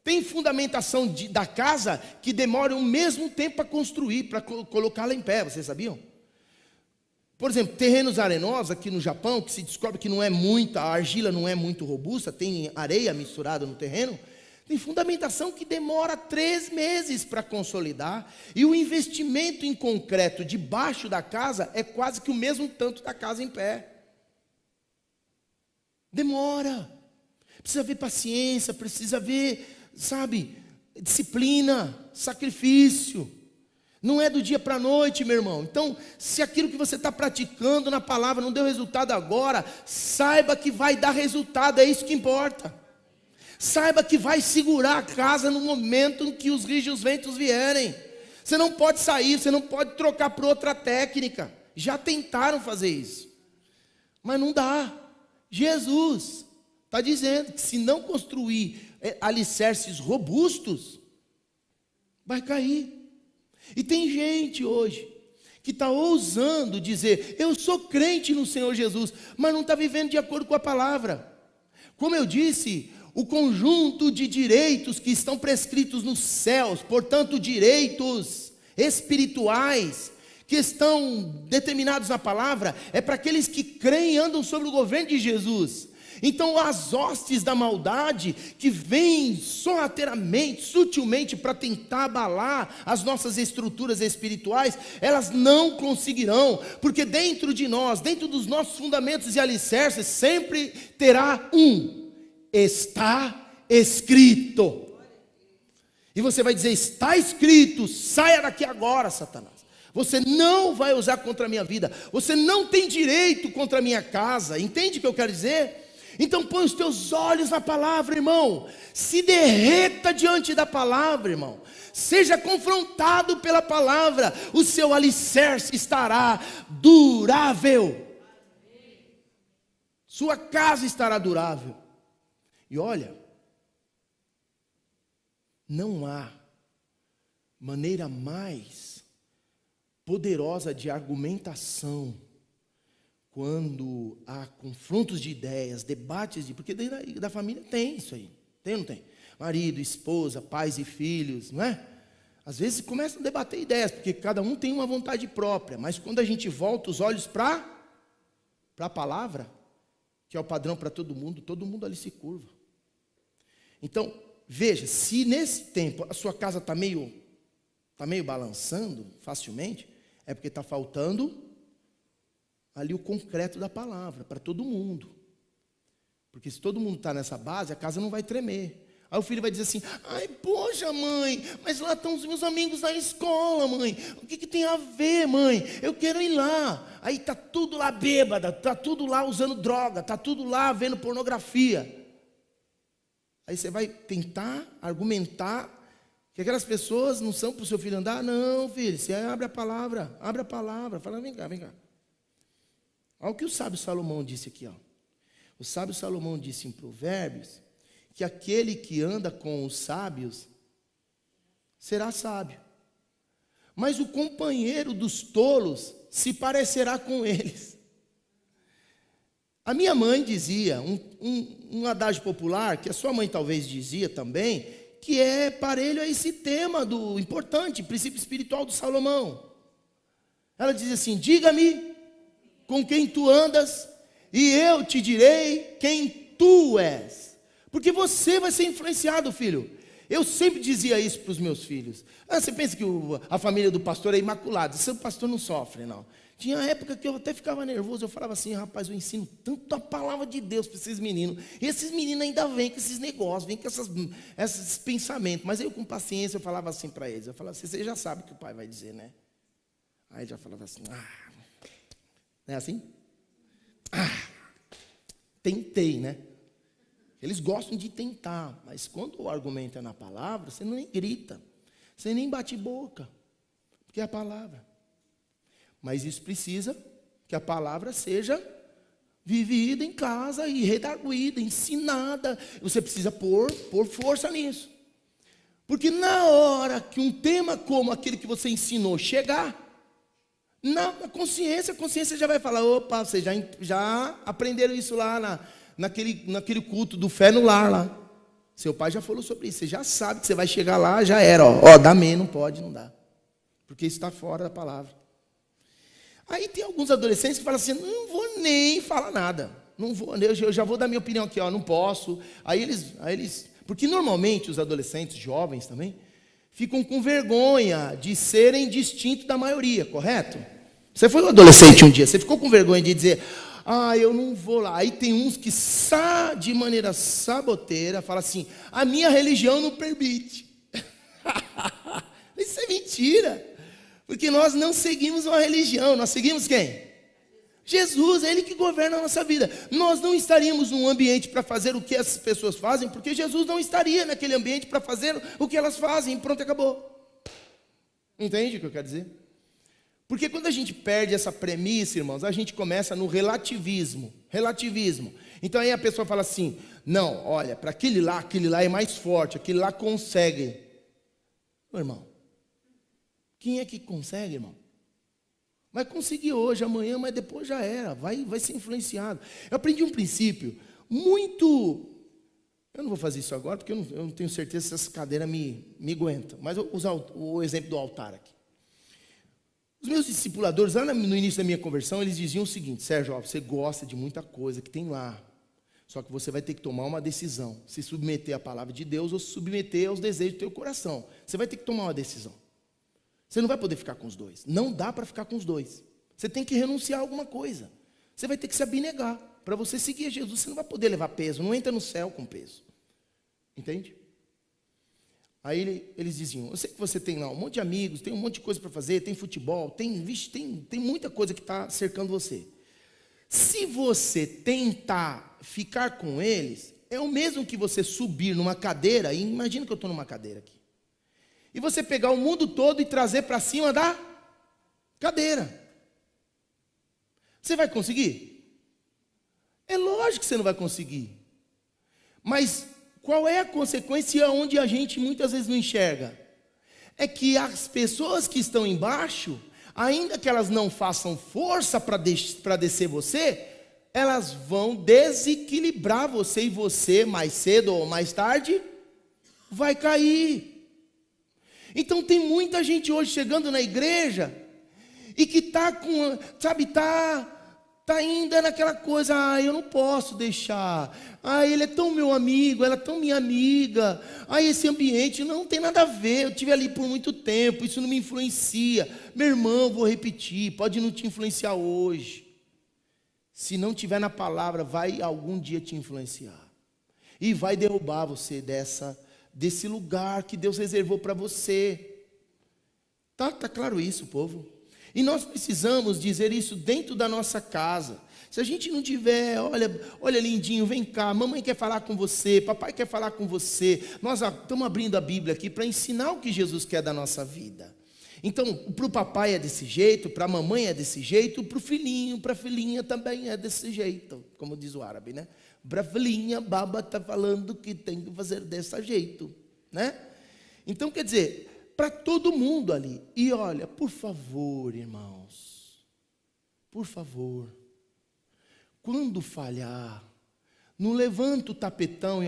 Tem fundamentação da casa que demora o mesmo tempo para construir, para colocá-la em pé, vocês sabiam? Por exemplo, terrenos arenosos aqui no Japão, que se descobre que a argila não é muito robusta, tem areia misturada no terreno, tem fundamentação que demora 3 meses para consolidar, e o investimento em concreto debaixo da casa é quase que o mesmo tanto da casa em pé. Demora, precisa ver paciência, precisa ver, disciplina, sacrifício. Não é do dia para a noite, meu irmão. Então, se aquilo que você está praticando na palavra não deu resultado agora, saiba que vai dar resultado, é isso que importa. Saiba que vai segurar a casa no momento em que os rígidos ventos vierem. Você não pode sair, você não pode trocar por outra técnica. Já tentaram fazer isso, mas não dá. Jesus está dizendo que se não construir alicerces robustos, vai cair. E tem gente hoje que está ousando dizer, eu sou crente no Senhor Jesus, mas não está vivendo de acordo com a palavra. Como eu disse, o conjunto de direitos que estão prescritos nos céus, portanto direitos espirituais, que estão determinados na palavra, é para aqueles que creem e andam sobre o governo de Jesus. Então as hostes da maldade, que vêm sorrateiramente, sutilmente, para tentar abalar as nossas estruturas espirituais, elas não conseguirão, porque dentro de nós, dentro dos nossos fundamentos e alicerces, sempre terá está escrito. E você vai dizer, está escrito, saia daqui agora, Satanás. Você não vai usar contra a minha vida, você não tem direito contra a minha casa. Entende o que eu quero dizer? Então põe os teus olhos na palavra, irmão. Se derreta diante da palavra, irmão. Seja confrontado pela palavra. O seu alicerce estará durável. Sua casa estará durável. E olha, não há maneira mais poderosa de argumentação quando há confrontos de ideias, debates, porque dentro da família tem isso aí, tem ou não tem? Marido, esposa, pais e filhos, não é? Às vezes começam a debater ideias, porque cada um tem uma vontade própria, mas quando a gente volta os olhos para a palavra, que é o padrão para todo mundo ali se curva. Então, veja, se nesse tempo a sua casa está meio balançando facilmente, é porque está faltando ali o concreto da palavra, para todo mundo. Porque se todo mundo está nessa base, a casa não vai tremer. Aí o filho vai dizer assim, ai, poxa mãe, mas lá estão os meus amigos na escola, mãe. O que tem a ver, mãe? Eu quero ir lá. Aí está tudo lá bêbada, está tudo lá usando droga, está tudo lá vendo pornografia. Aí você vai tentar argumentar que aquelas pessoas não são para o seu filho andar. Não, filho, você abre a palavra, fala, vem cá. Olha o que o sábio Salomão disse aqui, ó. O sábio Salomão disse em Provérbios que aquele que anda com os sábios será sábio, mas o companheiro dos tolos se parecerá com eles. A minha mãe dizia, um adágio popular, que a sua mãe talvez dizia também, que é parelho a esse tema do importante, princípio espiritual do Salomão. Ela diz assim, diga-me com quem tu andas, e eu te direi quem tu és. Porque você vai ser influenciado, filho. Eu sempre dizia isso para os meus filhos. Você pensa que a família do pastor é imaculada. Seu pastor não sofre, não. Tinha época que eu até ficava nervoso. Eu falava assim, rapaz, eu ensino tanto a palavra de Deus para esses meninos. E esses meninos ainda vêm com esses negócios, vêm com esses pensamentos. Mas eu, com paciência, eu falava assim para eles. Eu falava assim, você já sabe o que o pai vai dizer, né? Aí ele já falava assim, não é assim? Tentei, né? Eles gostam de tentar, mas quando o argumento é na palavra, você nem grita, você nem bate boca, porque é a palavra. Mas isso precisa que a palavra seja vivida em casa e redarguida, ensinada. Você precisa pôr força nisso. Porque na hora que um tema como aquele que você ensinou chegar, na consciência, a consciência já vai falar, opa, vocês já aprenderam isso lá naquele culto do fé no lar lá. Seu pai já falou sobre isso, você já sabe que você vai chegar lá, já era, dá menos, não pode, não dá. Porque isso está fora da palavra. Aí tem alguns adolescentes que falam assim, não vou nem falar nada. Não vou, eu já vou dar minha opinião aqui, não posso. Aí eles, porque normalmente os adolescentes, jovens também, ficam com vergonha de serem distintos da maioria, correto? Você foi um adolescente um dia, você ficou com vergonha de dizer, eu não vou lá. Aí tem uns que, de maneira saboteira, falam assim, a minha religião não permite. Isso é mentira. Porque nós não seguimos uma religião, nós seguimos quem? Jesus, é Ele que governa a nossa vida. Nós não estaríamos num ambiente para fazer o que essas pessoas fazem, porque Jesus não estaria naquele ambiente para fazer o que elas fazem, pronto, acabou. Entende o que eu quero dizer? Porque quando a gente perde essa premissa, irmãos, a gente começa no relativismo. Então aí a pessoa fala assim, não, olha, para aquele lá é mais forte, aquele lá consegue. Meu irmão, quem é que consegue, irmão? Vai conseguir hoje, amanhã, mas depois já era, vai ser influenciado. Eu aprendi um princípio muito... Eu não vou fazer isso agora, porque eu não tenho certeza se essa cadeira me aguenta. Mas eu vou usar o exemplo do altar aqui. Os meus discipuladores, lá no início da minha conversão, eles diziam o seguinte, Sérgio, você gosta de muita coisa que tem lá. Só que você vai ter que tomar uma decisão. Se submeter à palavra de Deus ou se submeter aos desejos do teu coração. Você vai ter que tomar uma decisão. Você não vai poder ficar com os dois. Não dá para ficar com os dois. Você tem que renunciar a alguma coisa. Você vai ter que se abnegar. Para você seguir a Jesus, você não vai poder levar peso. Não entra no céu com peso. Entende? Aí eles diziam, eu sei que você tem lá um monte de amigos, tem um monte de coisa para fazer, tem futebol, tem muita coisa que está cercando você. Se você tentar ficar com eles, é o mesmo que você subir numa cadeira, e imagina que eu estou numa cadeira aqui. E você pegar o mundo todo e trazer para cima da cadeira. Você vai conseguir? É lógico que você não vai conseguir. Mas qual é a consequência onde a gente muitas vezes não enxerga? É que as pessoas que estão embaixo, ainda que elas não façam força para descer você, elas vão desequilibrar você e você, mais cedo ou mais tarde, vai cair. Então tem muita gente hoje chegando na igreja e que está com, sabe, está ainda naquela coisa, eu não posso deixar, ele é tão meu amigo, ela é tão minha amiga, esse ambiente não tem nada a ver, eu estive ali por muito tempo, isso não me influencia. Meu irmão, vou repetir, pode não te influenciar hoje, se não tiver na palavra, vai algum dia te influenciar, e vai derrubar você desse lugar que Deus reservou para você. Tá claro isso, povo? E nós precisamos dizer isso dentro da nossa casa. Se a gente não tiver, olha lindinho, vem cá, mamãe quer falar com você, papai quer falar com você. Nós estamos abrindo a Bíblia aqui para ensinar o que Jesus quer da nossa vida. Então, para o papai é desse jeito, para a mamãe é desse jeito, para o filhinho, para a filhinha também é desse jeito, como diz o árabe, né? Para a filhinha, baba está falando que tem que fazer desse jeito, né? Então, quer dizer, para todo mundo ali. E olha, por favor, irmãos, por favor, quando falhar, não levanta o tapetão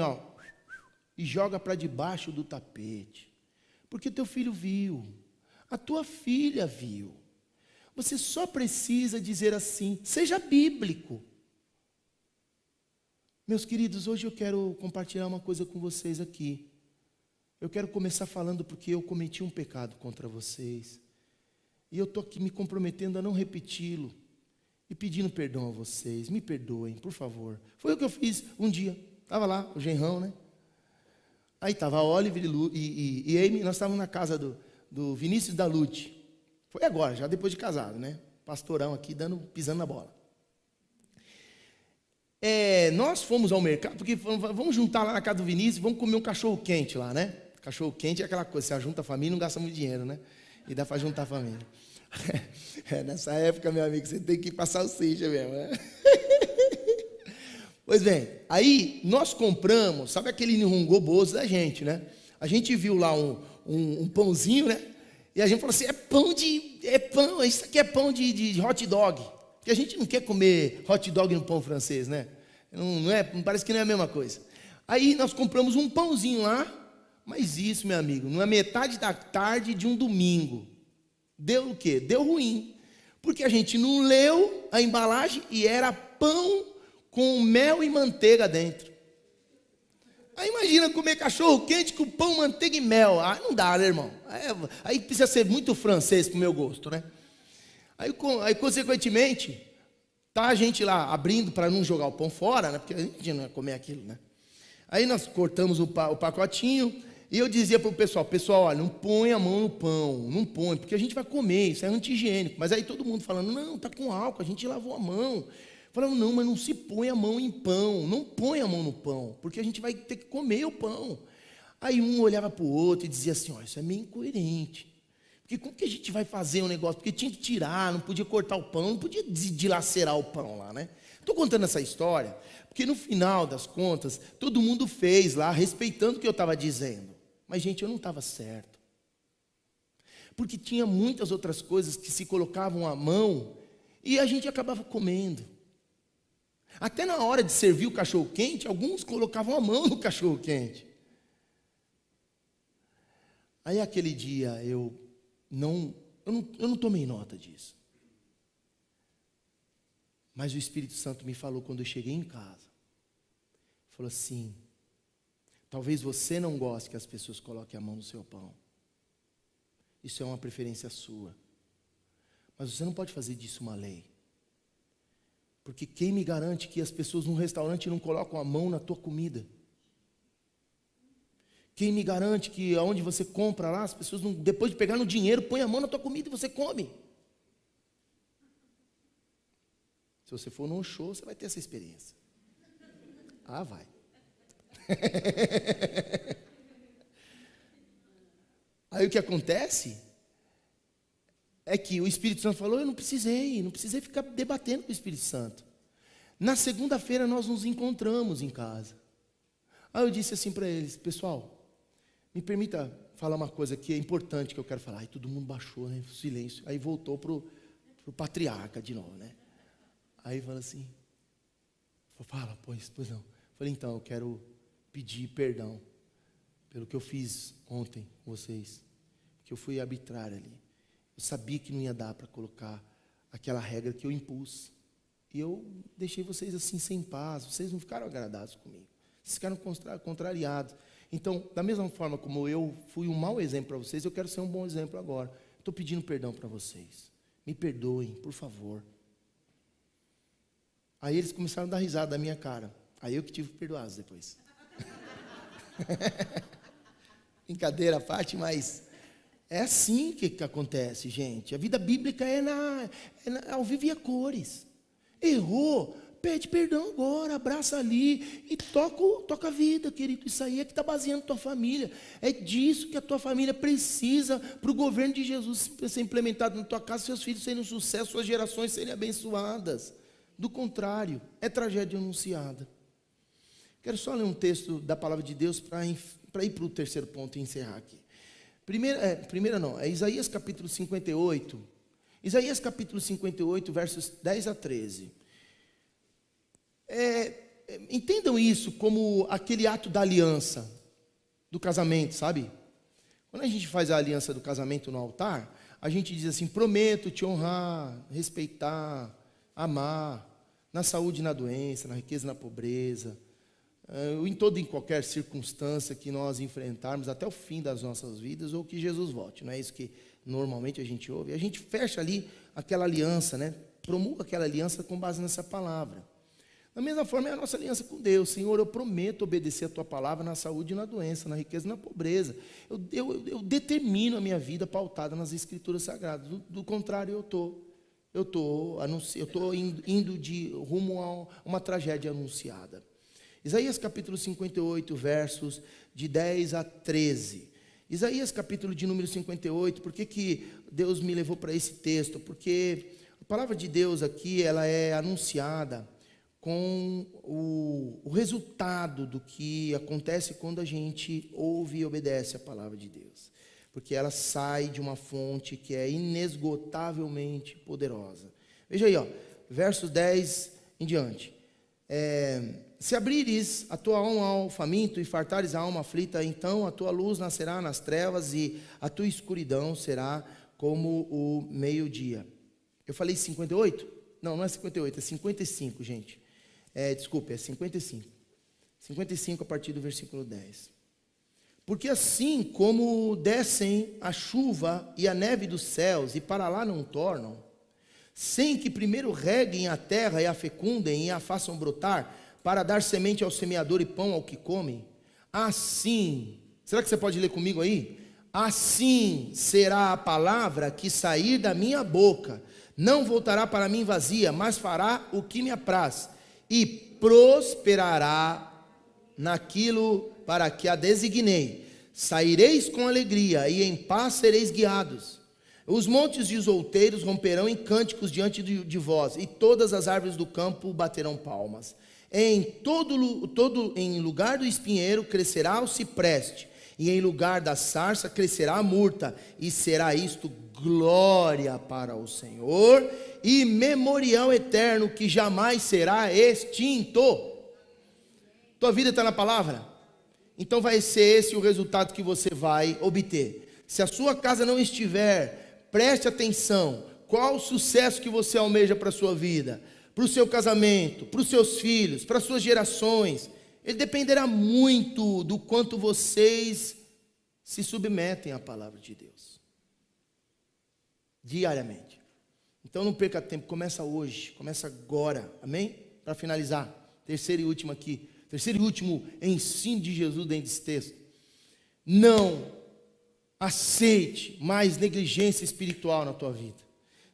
e joga para debaixo do tapete, porque teu filho viu, a tua filha viu. Você só precisa dizer assim, seja bíblico. Meus queridos, hoje eu quero compartilhar uma coisa com vocês aqui. Eu quero começar falando porque eu cometi um pecado contra vocês. E eu estou aqui me comprometendo a não repeti-lo. E pedindo perdão a vocês. Me perdoem, por favor. Foi o que eu fiz um dia. Estava lá, o genrão, né? Aí estava a Oliver e Amy. Nós estávamos na casa do Vinícius da Lute. Foi agora, já depois de casado, né? Pastorão aqui, pisando na bola. Nós fomos ao mercado, porque vamos juntar lá na casa do Vinícius, vamos comer um cachorro quente lá, né? Cachorro quente é aquela coisa, você junta a família e não gasta muito dinheiro, né? E dá para juntar a família. Nessa época, meu amigo, você tem que passar o salsicha mesmo, né? Pois bem, aí nós compramos, sabe aquele nirungoboso da gente, né? A gente viu lá um pãozinho, né? E a gente falou assim, isso aqui é pão de hot dog. Porque a gente não quer comer hot dog no pão francês, né? Não parece que não é a mesma coisa. Aí nós compramos um pãozinho lá, mas isso, meu amigo, na metade da tarde de um domingo, deu o quê? Deu ruim. Porque a gente não leu a embalagem e era pão com mel e manteiga dentro. Aí imagina comer cachorro quente com pão, manteiga e mel. Ah, não dá, né, irmão? Aí precisa ser muito francês pro meu gosto, né? Aí, consequentemente, tá a gente lá abrindo para não jogar o pão fora, né? Porque a gente não ia comer aquilo, né? Aí nós cortamos o pacotinho e eu dizia para o pessoal, olha, não põe a mão no pão, não põe, porque a gente vai comer, isso é anti-higiênico. Mas aí todo mundo falando, não, tá com álcool, a gente lavou a mão. Falando, não, mas não se põe a mão em pão, não põe a mão no pão, porque a gente vai ter que comer o pão. Aí um olhava para o outro e dizia assim, ó, isso é meio incoerente. Porque como que a gente vai fazer um negócio? Porque tinha que tirar, não podia cortar o pão, não podia dilacerar o pão lá, né? Estou contando essa história, porque no final das contas, todo mundo fez lá, respeitando o que eu estava dizendo. Mas, gente, eu não estava certo. Porque tinha muitas outras coisas que se colocavam à mão e a gente acabava comendo. Até na hora de servir o cachorro-quente, alguns colocavam a mão no cachorro-quente. Aí aquele dia eu não tomei nota disso. Mas o Espírito Santo me falou quando eu cheguei em casa. Falou assim, talvez você não goste que as pessoas coloquem a mão no seu pão. Isso é uma preferência sua. Mas você não pode fazer disso uma lei. Porque quem me garante que as pessoas num restaurante não colocam a mão na tua comida? Quem me garante que aonde você compra lá, as pessoas não, depois de pegar no dinheiro, põem a mão na tua comida e você come? Se você for num show, você vai ter essa experiência. Ah, vai. Aí o que acontece é que o Espírito Santo falou, eu não precisei ficar debatendo com o Espírito Santo. Na segunda-feira nós nos encontramos em casa. Aí eu disse assim para eles, pessoal, me permita falar uma coisa que é importante que eu quero falar. Aí todo mundo baixou, né, silêncio. Aí voltou pro patriarca de novo, né? Aí fala assim, fala, pois não. Falei, então, eu quero pedir perdão pelo que eu fiz ontem com vocês, que eu fui arbitrário ali. Eu sabia que não ia dar para colocar aquela regra que eu impus. E eu deixei vocês assim sem paz, vocês não ficaram agradados comigo. Vocês ficaram contrariados. Então, da mesma forma como eu fui um mau exemplo para vocês, eu quero ser um bom exemplo agora. Estou pedindo perdão para vocês. Me perdoem, por favor. Aí eles começaram a dar risada da minha cara. Aí eu que tive que perdoá-los depois. Brincadeira à parte, mas é assim que acontece, gente. A vida bíblica é ao vivo e a cores. Errou, pede perdão agora, abraça ali e toca a vida, querido. Isso aí é que está baseando a tua família. É disso que a tua família precisa para o governo de Jesus ser implementado na tua casa, seus filhos serem um sucesso, suas gerações serem abençoadas. Do contrário, é tragédia anunciada. Quero só ler um texto da palavra de Deus para ir para o terceiro ponto e encerrar aqui. É Isaías capítulo 58. Isaías capítulo 58, versos 10 a 13. Entendam isso como aquele ato da aliança, do casamento, sabe? Quando a gente faz a aliança do casamento no altar, a gente diz assim, prometo te honrar, respeitar, amar, na saúde e na doença, na riqueza e na pobreza, em qualquer circunstância que nós enfrentarmos até o fim das nossas vidas, ou que Jesus volte. Não é isso que normalmente a gente ouve? A gente fecha ali aquela aliança, né? Promulga aquela aliança com base nessa palavra. Da mesma forma é a nossa aliança com Deus. Senhor, eu prometo obedecer a Tua palavra na saúde e na doença, na riqueza e na pobreza. Eu determino a minha vida pautada nas Escrituras Sagradas. Do contrário, eu estou indo de rumo a uma tragédia anunciada. Isaías capítulo 58, versos de 10 a 13. Isaías capítulo de número 58, por que Deus me levou para esse texto? Porque a palavra de Deus aqui, ela é anunciada com o resultado do que acontece quando a gente ouve e obedece a palavra de Deus. Porque ela sai de uma fonte que é inesgotavelmente poderosa. Veja aí, versos 10 em diante. Se abrires a tua alma ao faminto e fartares a alma aflita, então a tua luz nascerá nas trevas e a tua escuridão será como o meio-dia. Eu falei 58? Não é 58, é 55, gente. Desculpa, é 55. 55 a partir do versículo 10. Porque assim como descem a chuva e a neve dos céus e para lá não tornam, sem que primeiro reguem a terra e a fecundem e a façam brotar, para dar semente ao semeador e pão ao que come, assim, será que você pode ler comigo aí? Assim será a palavra que sair da minha boca, não voltará para mim vazia, mas fará o que me apraz, e prosperará naquilo para que a designei. Saireis com alegria, e em paz sereis guiados. Os montes de os outeiros romperão em cânticos diante de vós, e todas as árvores do campo baterão palmas. Em lugar do espinheiro crescerá o cipreste, e em lugar da sarça crescerá a murta, e será isto glória para o Senhor, e memorial eterno que jamais será extinto. Tua vida está na palavra? Então vai ser esse o resultado que você vai obter. Se a sua casa não estiver, preste atenção, qual o sucesso que você almeja para a sua vida, para o seu casamento, para os seus filhos, para as suas gerações. Ele dependerá muito do quanto vocês se submetem à palavra de Deus, diariamente. Então não perca tempo, começa hoje, começa agora, amém? Para finalizar, terceiro e último ensino de Jesus dentro desse texto. Não aceite mais negligência espiritual na tua vida.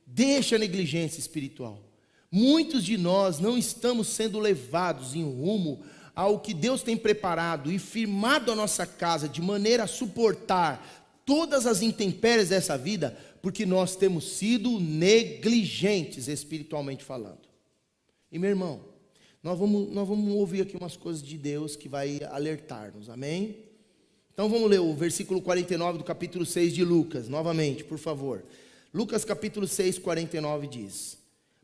Deixa a negligência espiritual. Muitos de nós não estamos sendo levados em rumo ao que Deus tem preparado e firmado a nossa casa de maneira a suportar todas as intempéries dessa vida, porque nós temos sido negligentes espiritualmente falando. E meu irmão, nós vamos ouvir aqui umas coisas de Deus que vai alertar-nos, amém? Então vamos ler o versículo 49 do capítulo 6 de Lucas, novamente, por favor. Lucas capítulo 6, 49 diz: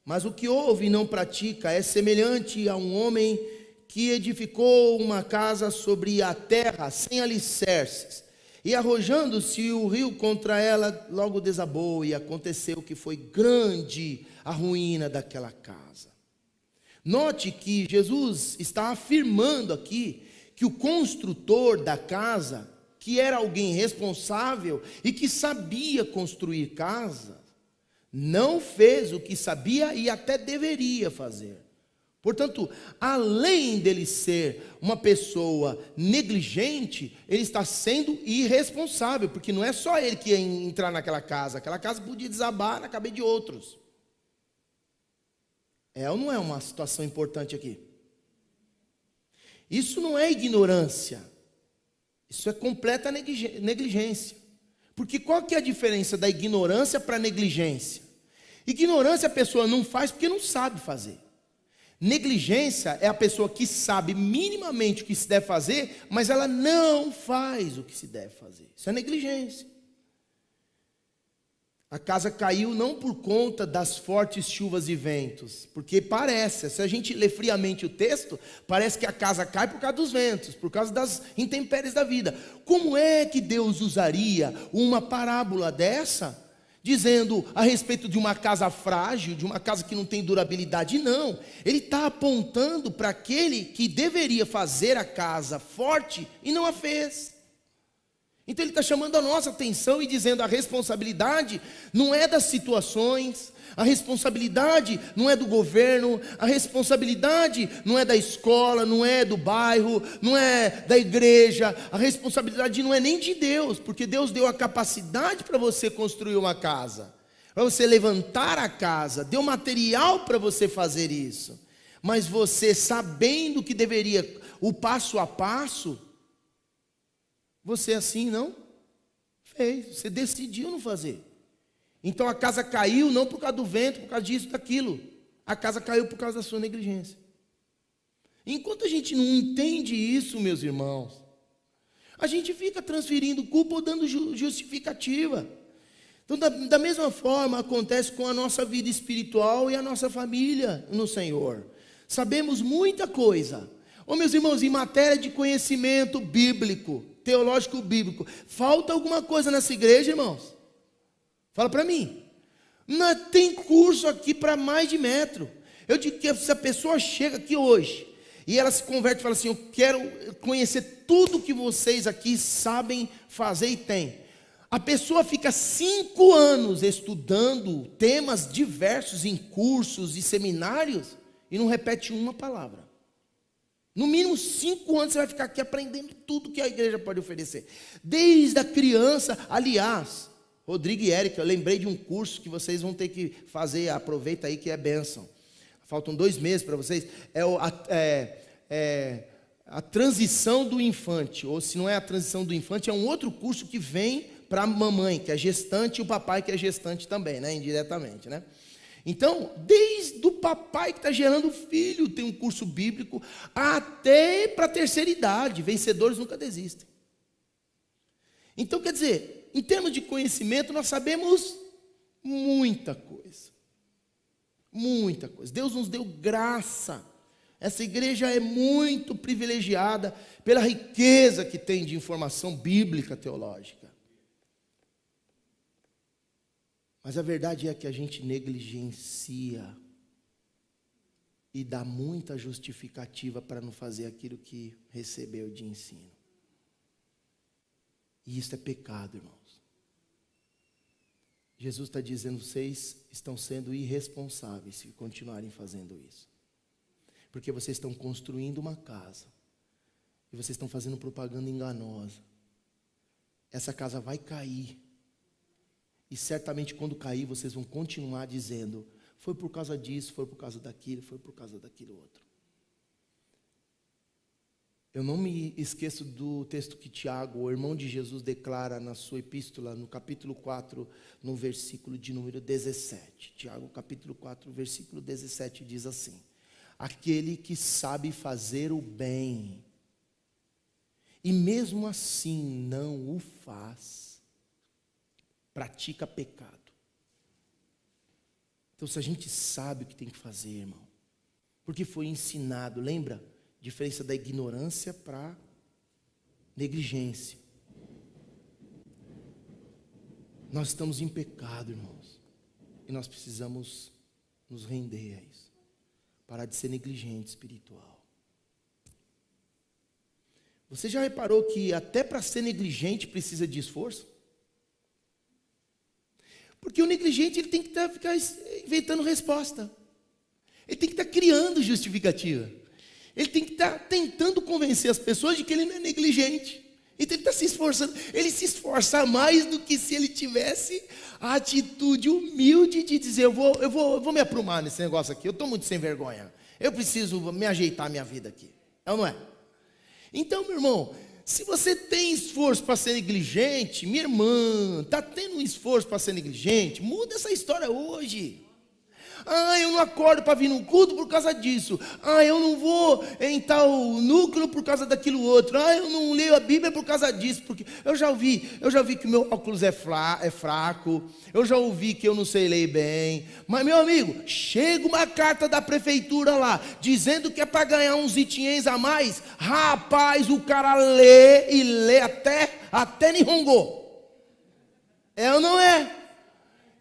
mas o que ouve e não pratica é semelhante a um homem que edificou uma casa sobre a terra sem alicerces, e arrojando-se o rio contra ela, logo desabou, e aconteceu que foi grande a ruína daquela casa. Note que Jesus está afirmando aqui que o construtor da casa, que era alguém responsável e que sabia construir casa, não fez o que sabia e até deveria fazer. Portanto, além dele ser uma pessoa negligente, ele está sendo irresponsável, porque não é só ele que ia entrar naquela casa podia desabar na cabeça de outros. É ou não é uma situação importante aqui? Isso não é ignorância, isso é completa negligência. Porque qual que é a diferença da ignorância para a negligência? Ignorância a pessoa não faz porque não sabe fazer. Negligência é a pessoa que sabe minimamente o que se deve fazer, mas ela não faz o que se deve fazer. Isso é negligência. A casa caiu não por conta das fortes chuvas e ventos, porque parece, se a gente lê friamente o texto, parece que a casa cai por causa dos ventos, por causa das intempéries da vida. Como é que Deus usaria uma parábola dessa dizendo a respeito de uma casa frágil, de uma casa que não tem durabilidade, não. Ele está apontando para aquele que deveria fazer a casa forte e não a fez. Então ele está chamando a nossa atenção e dizendo: a responsabilidade não é das situações, a responsabilidade não é do governo, a responsabilidade não é da escola, não é do bairro, não é da igreja, a responsabilidade não é nem de Deus, porque Deus deu a capacidade para você construir uma casa, para você levantar a casa, deu material para você fazer isso, mas você, sabendo que deveria, o passo a passo, você assim não fez, você decidiu não fazer. Então a casa caiu não por causa do vento, por causa disso, daquilo. A casa caiu por causa da sua negligência. Enquanto a gente não entende isso, meus irmãos, a gente fica transferindo culpa ou dando justificativa. Então da mesma forma acontece com a nossa vida espiritual e a nossa família no Senhor. Sabemos muita coisa. Meus irmãos, em matéria de conhecimento bíblico, teológico bíblico, falta alguma coisa nessa igreja, irmãos? Fala para mim. Não tem curso aqui para mais de metro. Eu digo que se a pessoa chega aqui hoje e ela se converte e fala assim: eu quero conhecer tudo que vocês aqui sabem fazer e tem. A pessoa fica 5 anos estudando temas diversos em cursos e seminários e não repete uma palavra. No mínimo 5 anos você vai ficar aqui aprendendo tudo que a igreja pode oferecer. Desde a criança, aliás, Rodrigo e Érica, eu lembrei de um curso que vocês vão ter que fazer, aproveita aí que é bênção. Faltam 2 meses para vocês. A transição do infante, ou se não é a transição do infante, é um outro curso que vem para a mamãe, que é gestante, e o papai que é gestante também, né? Indiretamente, né? Então, desde o papai que está gerando filho, tem um curso bíblico, até para a terceira idade, vencedores nunca desistem. Então, quer dizer, em termos de conhecimento, nós sabemos muita coisa. Muita coisa. Deus nos deu graça. Essa igreja é muito privilegiada pela riqueza que tem de informação bíblica, teológica. Mas a verdade é que a gente negligencia e dá muita justificativa para não fazer aquilo que recebeu de ensino. E isso é pecado, irmãos. Jesus está dizendo: vocês estão sendo irresponsáveis se continuarem fazendo isso. Porque vocês estão construindo uma casa e vocês estão fazendo propaganda enganosa. Essa casa vai cair. E certamente quando cair, vocês vão continuar dizendo: foi por causa disso, foi por causa daquilo, foi por causa daquilo outro. Eu não me esqueço do texto que Tiago, o irmão de Jesus, declara na sua epístola, no capítulo 4, no versículo de número 17. Tiago, capítulo 4, versículo 17, diz assim: aquele que sabe fazer o bem, e mesmo assim não o faz, pratica pecado. Então, se a gente sabe o que tem que fazer, irmão, porque foi ensinado, lembra? Diferença da ignorância para negligência. Nós estamos em pecado, irmãos, e nós precisamos nos render a isso. Parar de ser negligente espiritual. Você já reparou que até para ser negligente precisa de esforço? Porque o negligente ele tem que ficar inventando resposta. Ele tem que estar criando justificativa. Ele tem que estar tentando convencer as pessoas de que ele não é negligente. Então ele está se esforçando. Ele se esforça mais do que se ele tivesse a atitude humilde de dizer: eu vou me aprumar nesse negócio aqui. Eu estou muito sem vergonha. Eu preciso me ajeitar a minha vida aqui. É ou não é? Então, meu irmão, se você tem esforço para ser negligente, minha irmã, está tendo um esforço para ser negligente, muda essa história hoje. Eu não acordo para vir no culto por causa disso. Eu não vou em tal núcleo por causa daquilo outro. Eu não leio a Bíblia por causa disso. Porque eu já ouvi que o meu óculos é fraco. Eu já ouvi que eu não sei ler bem. Mas, meu amigo, chega uma carta da prefeitura lá, dizendo que é para ganhar uns itinhens a mais. Rapaz, o cara lê até Nihongo. É ou não é?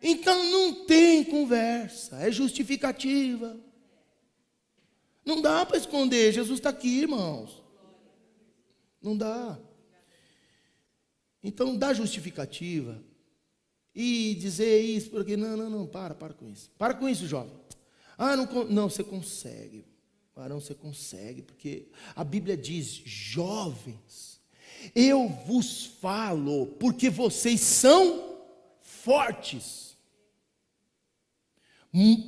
Então não tem conversa, é justificativa. Não dá para esconder, Jesus está aqui, irmãos. Não dá. Então dá justificativa. E dizer isso, porque não, para com isso. Para com isso, jovem. Não, você consegue. Varão, você consegue, porque a Bíblia diz: jovens, eu vos falo, porque vocês são fortes.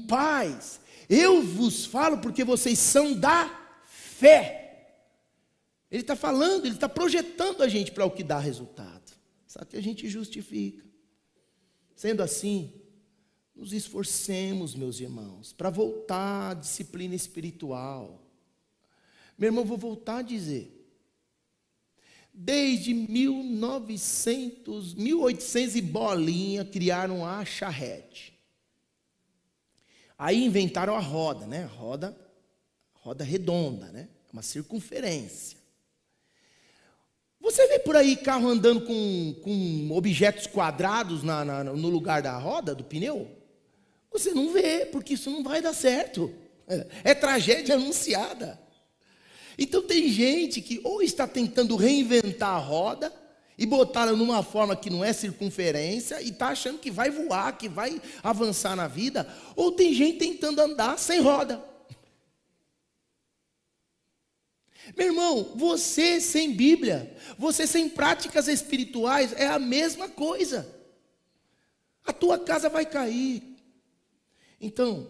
Pais, eu vos falo, porque vocês são da fé. Ele está falando, ele está projetando a gente para o que dá resultado. Só que a gente justifica. Sendo assim, nos esforcemos, meus irmãos, para voltar à disciplina espiritual. Meu irmão, vou voltar a dizer. Desde 1800 e bolinha, criaram a charrete. Aí inventaram a roda, né? Roda redonda, né? Uma circunferência. Você vê por aí carro andando com objetos quadrados no lugar da roda, do pneu? Você não vê, porque isso não vai dar certo. É tragédia anunciada. Então tem gente que ou está tentando reinventar a roda e botá-la numa forma que não é circunferência e está achando que vai voar, que vai avançar na vida, ou tem gente tentando andar sem roda. Meu irmão, você sem Bíblia, você sem práticas espirituais é a mesma coisa. A tua casa vai cair. Então,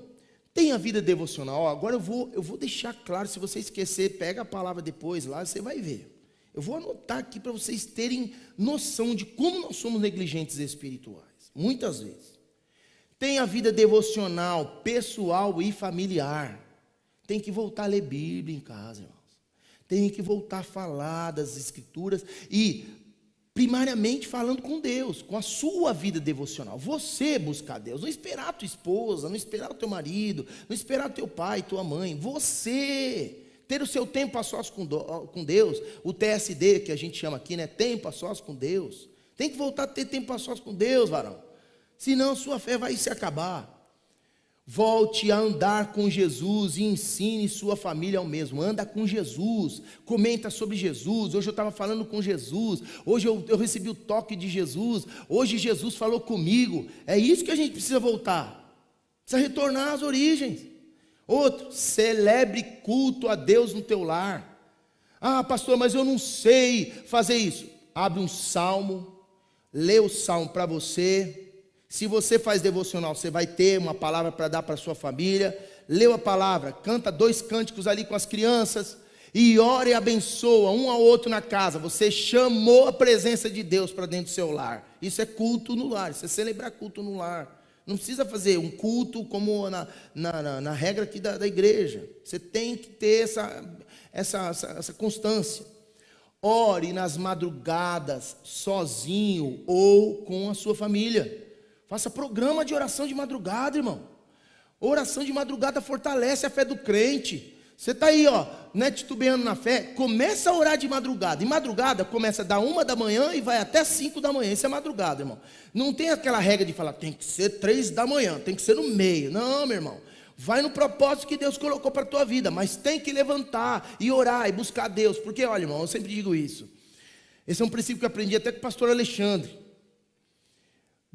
tenha vida devocional. Agora eu vou deixar claro, se você esquecer, pega a palavra depois lá, você vai ver. Eu vou anotar aqui para vocês terem noção de como nós somos negligentes espirituais. Muitas vezes. Tenha vida devocional, pessoal e familiar. Tem que voltar a ler Bíblia em casa, irmãos. Tem que voltar a falar das Escrituras e, primariamente, falando com Deus, com a sua vida devocional. Você buscar Deus, não esperar a tua esposa, não esperar o teu marido, não esperar o teu pai, tua mãe. Você ter o seu tempo a sós com Deus, o TSD que a gente chama aqui, né? Tempo a sós com Deus. Tem que voltar a ter tempo a sós com Deus, varão. Senão sua fé vai se acabar. Volte a andar com Jesus e ensine sua família ao mesmo. Anda com Jesus, comenta sobre Jesus. Hoje eu estava falando com Jesus. Hoje eu recebi o toque de Jesus. Hoje Jesus falou comigo. É isso que a gente precisa voltar. Precisa retornar às origens. Outro, celebre culto a Deus no teu lar. Pastor, mas eu não sei fazer isso. Abre um salmo, lê o salmo para você. Se você faz devocional, você vai ter uma palavra para dar para a sua família. Leu a palavra, canta 2 cânticos ali com as crianças. E ora e abençoa um ao outro na casa. Você chamou a presença de Deus para dentro do seu lar. Isso é culto no lar, isso é celebrar culto no lar. Não precisa fazer um culto como na regra aqui da igreja. Você tem que ter essa constância. Ore nas madrugadas, sozinho ou com a sua família. Faça programa de oração de madrugada, irmão. Oração de madrugada fortalece a fé do crente. Você está aí, né, titubeando na fé, começa a orar de madrugada. E madrugada começa da 1 da manhã e vai até 5 da manhã. Isso é madrugada, irmão. Não tem aquela regra de falar, tem que ser 3 da manhã, tem que ser no meio. Não, meu irmão. Vai no propósito que Deus colocou para a tua vida. Mas tem que levantar e orar e buscar Deus. Porque, olha, irmão, eu sempre digo isso. Esse é um princípio que eu aprendi até com o pastor Alexandre.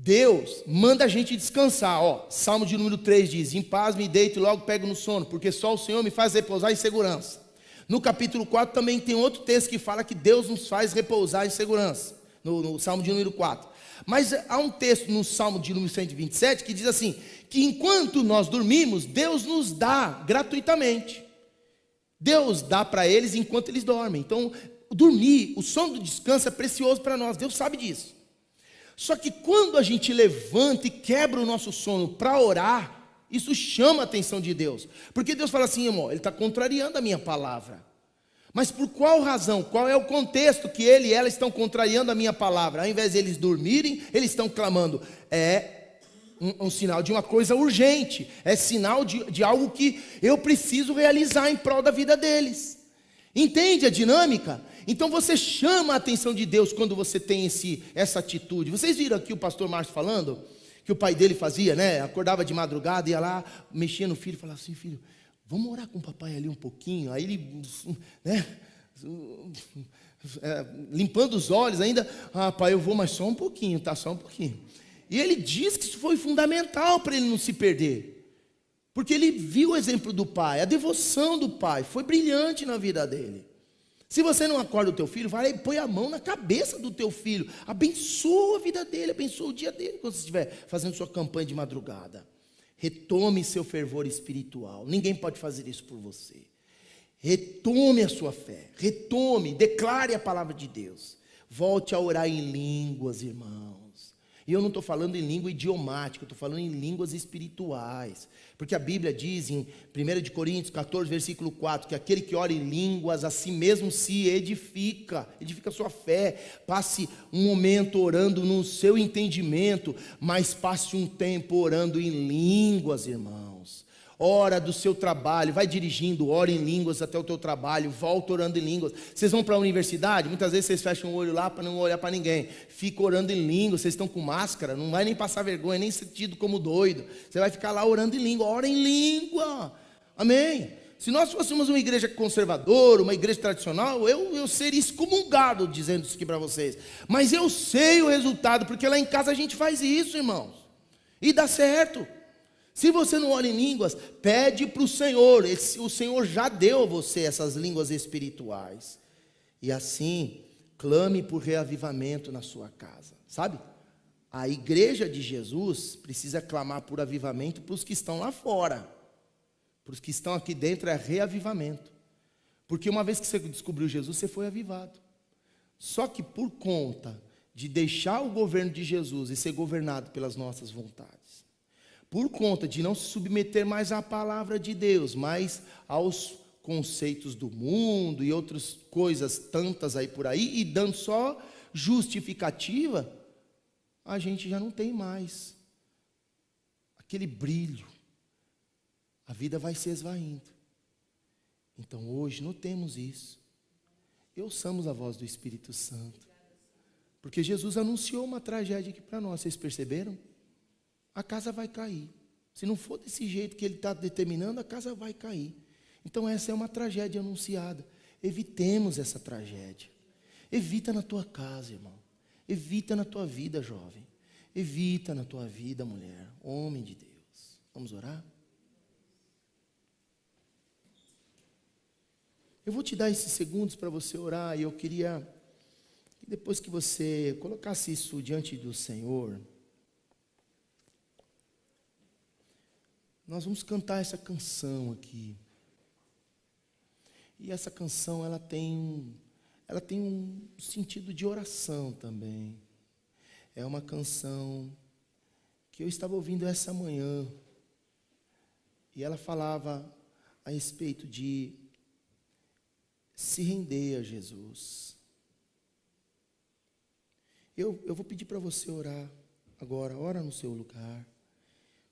Deus manda a gente descansar, Salmo de número 3 diz, em paz me deito e logo pego no sono, porque só o Senhor me faz repousar em segurança. No capítulo 4 também tem outro texto que fala que Deus nos faz repousar em segurança, no Salmo de número 4. Mas há um texto no Salmo de número 127 que diz assim, que enquanto nós dormimos, Deus nos dá gratuitamente. Deus dá para eles enquanto eles dormem. Então, dormir, o sono do descanso é precioso para nós, Deus sabe disso. Só que quando a gente levanta e quebra o nosso sono para orar, isso chama a atenção de Deus. Porque Deus fala assim, irmão, Ele está contrariando a minha palavra. Mas por qual razão? Qual é o contexto que ele e ela estão contrariando a minha palavra? Ao invés de eles dormirem, eles estão clamando. É um sinal de uma coisa urgente. É sinal de algo que eu preciso realizar em prol da vida deles. Entende a dinâmica? Então você chama a atenção de Deus quando você tem essa atitude. Vocês viram aqui o pastor Márcio falando que o pai dele fazia, né? Acordava de madrugada, ia lá, mexia no filho, falava assim: filho, vamos orar com o papai ali um pouquinho. Aí ele, né, limpando os olhos ainda: ah, pai, eu vou, mas só um pouquinho, tá? Só um pouquinho. E ele diz que isso foi fundamental para ele não se perder. Porque ele viu o exemplo do pai, a devoção do pai, foi brilhante na vida dele. Se você não acorda o teu filho, vai lá e põe a mão na cabeça do teu filho, abençoa a vida dele, abençoa o dia dele, quando você estiver fazendo sua campanha de madrugada. Retome seu fervor espiritual, ninguém pode fazer isso por você. Retome a sua fé, retome, declare a palavra de Deus. Volte a orar em línguas, irmãos. E eu não estou falando em língua idiomática, eu estou falando em línguas espirituais. Porque a Bíblia diz em 1 Coríntios 14, versículo 4, que aquele que ora em línguas, a si mesmo se edifica a sua fé. Passe um momento orando no seu entendimento, mas passe um tempo orando em línguas, irmãos. Ora do seu trabalho, vai dirigindo, ora em línguas até o teu trabalho, volta orando em línguas. Vocês vão para a universidade, muitas vezes vocês fecham o olho lá para não olhar para ninguém, fica orando em línguas, vocês estão com máscara, não vai nem passar vergonha, nem sentido como doido, você vai ficar lá orando em língua, ora em língua, amém? Se nós fôssemos uma igreja conservadora, uma igreja tradicional, eu seria excomungado dizendo isso aqui para vocês, mas eu sei o resultado, porque lá em casa a gente faz isso, irmãos, e dá certo. Se você não ora em línguas, pede para o Senhor, o Senhor já deu a você essas línguas espirituais. E assim, clame por reavivamento na sua casa, sabe? A igreja de Jesus precisa clamar por avivamento para os que estão lá fora. Para os que estão aqui dentro é reavivamento. Porque uma vez que você descobriu Jesus, você foi avivado. Só que por conta de deixar o governo de Jesus e ser governado pelas nossas vontades, por conta de não se submeter mais à palavra de Deus, mas aos conceitos do mundo e outras coisas tantas aí por aí, e dando só justificativa, a gente já não tem mais aquele brilho, a vida vai se esvaindo. Então hoje não temos isso, e ouçamos a voz do Espírito Santo, porque Jesus anunciou uma tragédia aqui para nós, vocês perceberam? A casa vai cair. Se não for desse jeito que ele está determinando, a casa vai cair. Então essa é uma tragédia anunciada. Evitemos essa tragédia. Evita na tua casa, irmão. Evita na tua vida, jovem. Evita na tua vida, mulher. Homem de Deus. Vamos orar? Eu vou te dar esses segundos para você orar, e eu queria que depois que você colocasse isso diante do Senhor, nós vamos cantar essa canção aqui. E essa canção, ela tem um sentido de oração também. É uma canção que eu estava ouvindo essa manhã. E ela falava a respeito de se render a Jesus. Eu vou pedir para você orar agora. Ora no seu lugar.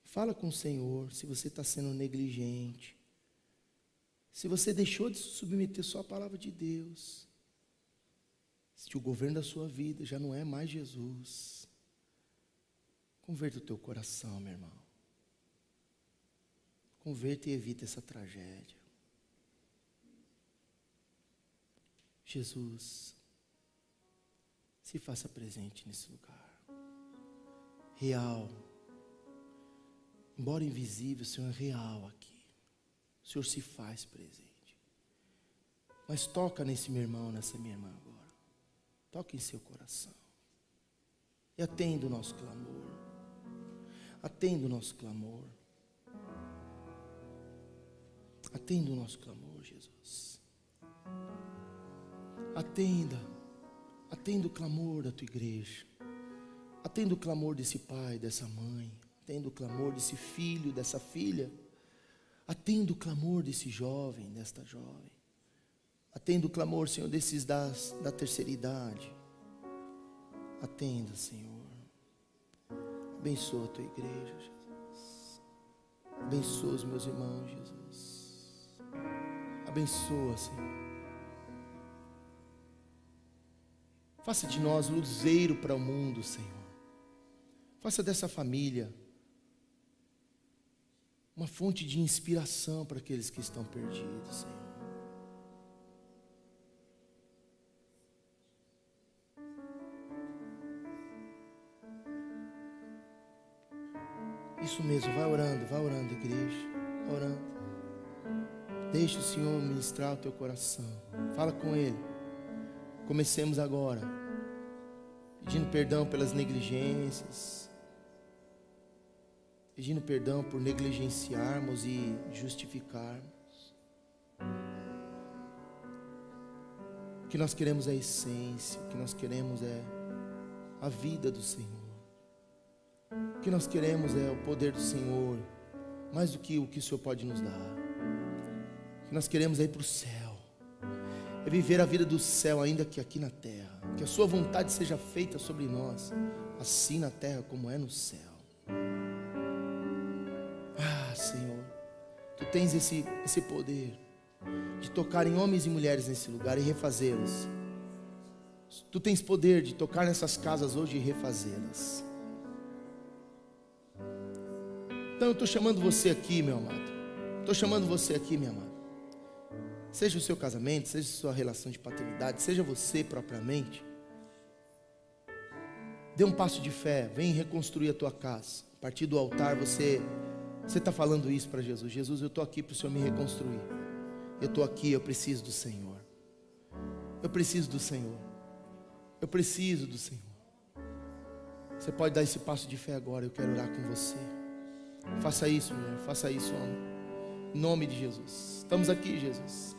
Fala com o Senhor se você está sendo negligente. Se você deixou de se submeter só à palavra de Deus. Se o governo da sua vida já não é mais Jesus. Converta o teu coração, meu irmão. Converta e evita essa tragédia. Jesus, se faça presente nesse lugar. Real. Embora invisível, o Senhor é real aqui. O Senhor se faz presente. Mas toca nesse meu irmão, nessa minha irmã agora. Toca em seu coração. E atenda o nosso clamor. Atenda o nosso clamor. Atenda o nosso clamor, Jesus. Atenda. Atenda o clamor da tua igreja. Atenda o clamor desse pai, dessa mãe. Atenda o clamor desse filho, dessa filha. Atenda o clamor desse jovem, desta jovem. Atenda o clamor, Senhor, desses da terceira idade. Atenda, Senhor. Abençoa a tua igreja, Jesus. Abençoa os meus irmãos, Jesus. Abençoa, Senhor. Faça de nós luzeiro para o mundo, Senhor. Faça dessa família uma fonte de inspiração para aqueles que estão perdidos, Senhor. Isso mesmo, vai orando, igreja, vai orando. Deixa o Senhor ministrar o teu coração. Fala com Ele. Comecemos agora, pedindo perdão pelas negligências, pedindo perdão por negligenciarmos e justificarmos. O que nós queremos é a essência, o que nós queremos é a vida do Senhor. O que nós queremos é o poder do Senhor, mais do que o que o Senhor pode nos dar. O que nós queremos é ir para o céu, é viver a vida do céu ainda que aqui na terra. Que a sua vontade seja feita sobre nós, assim na terra como é no céu. Ah, Senhor, Tu tens esse poder de tocar em homens e mulheres nesse lugar e refazê-los. Tu tens poder de tocar nessas casas hoje e refazê-las. Então eu estou chamando você aqui, meu amado. Estou chamando você aqui, minha amada. Seja o seu casamento, seja a sua relação de paternidade, seja você propriamente. Dê um passo de fé, vem reconstruir a tua casa. A partir do altar você está falando isso para Jesus. Jesus, eu estou aqui para o Senhor me reconstruir. Eu estou aqui, eu preciso do Senhor. Eu preciso do Senhor. Eu preciso do Senhor. Você pode dar esse passo de fé agora, eu quero orar com você. Faça isso, mulher, faça isso, homem. Em nome de Jesus. Estamos aqui, Jesus.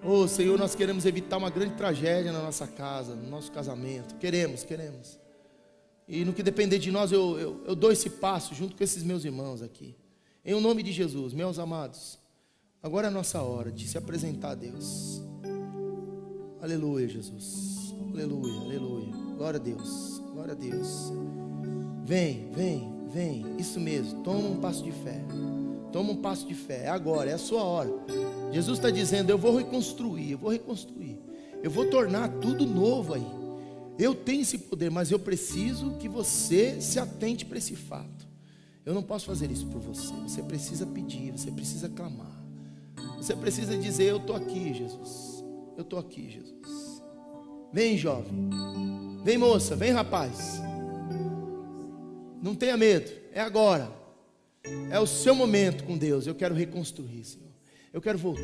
Oh, Senhor, nós queremos evitar uma grande tragédia na nossa casa, no nosso casamento. Queremos. E no que depender de nós, eu dou esse passo junto com esses meus irmãos aqui. Em o nome de Jesus, meus amados. Agora é a nossa hora de se apresentar a Deus. Aleluia, Jesus. Aleluia, aleluia. Glória a Deus, glória a Deus. Vem. Isso mesmo, toma um passo de fé. Toma um passo de fé, é agora, é a sua hora. Jesus está dizendo, eu vou reconstruir. Eu vou tornar tudo novo aí. Eu tenho esse poder, mas eu preciso que você se atente para esse fato. Eu não posso fazer isso por você. Você precisa pedir, você precisa clamar. Você precisa dizer, eu estou aqui, Jesus. Eu estou aqui, Jesus. Vem, jovem. Vem, moça, vem, rapaz. Não tenha medo, é agora. É o seu momento com Deus. Eu quero reconstruir, Senhor. Eu quero voltar.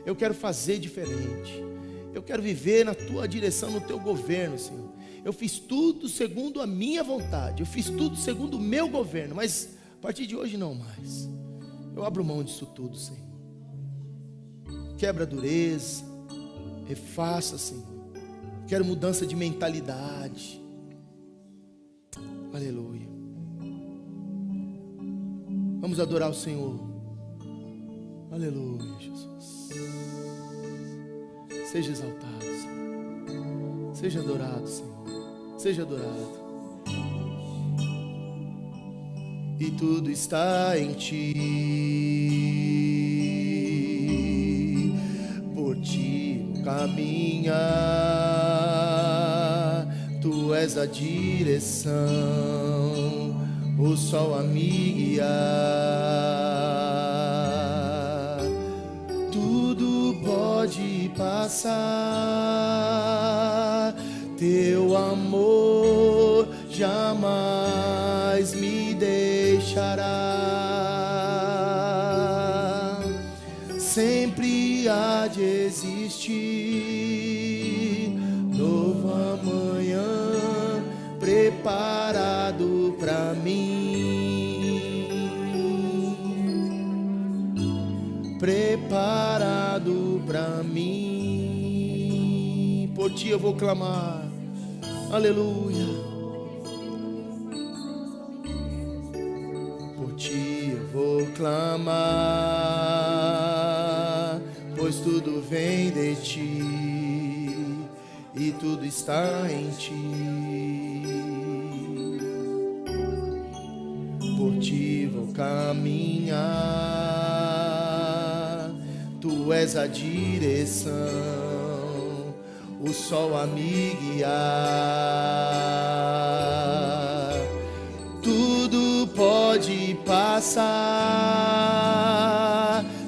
Eu quero fazer diferente. Eu quero viver na tua direção, no teu governo, Senhor. Eu fiz tudo segundo a minha vontade. Eu fiz tudo segundo o meu governo. Mas a partir de hoje não mais. Eu abro mão disso tudo, Senhor. Quebra a dureza. Refaça, Senhor. Quero mudança de mentalidade. Aleluia. Vamos adorar o Senhor. Aleluia, Jesus. Seja exaltado, Senhor. Seja adorado, Senhor. Seja adorado. E tudo está em ti. Por ti caminhar. Tu és a direção. O sol a me guiar. Tudo pode passar, teu amor jamais me deixará. Sempre há de existir novo amanhã preparado para mim. Preparado para mim. Por ti eu vou clamar. Aleluia. Por ti eu vou clamar, pois tudo vem de ti e tudo está em ti. Por ti vou caminhar, tu és a direção, o sol a me guiar. passar,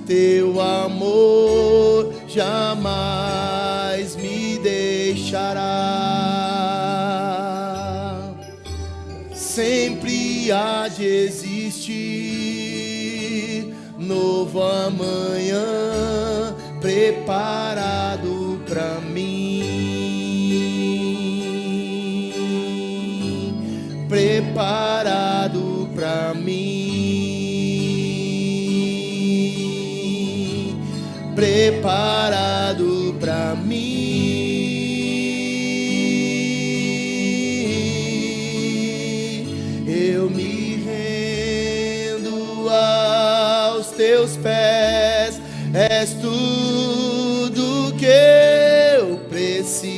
teu amor jamais me deixará. Sempre há de existir novo amanhã preparado pra mim, preparado pra mim, preparado pra mim. Eu me rendo aos teus pés, és tudo que eu preciso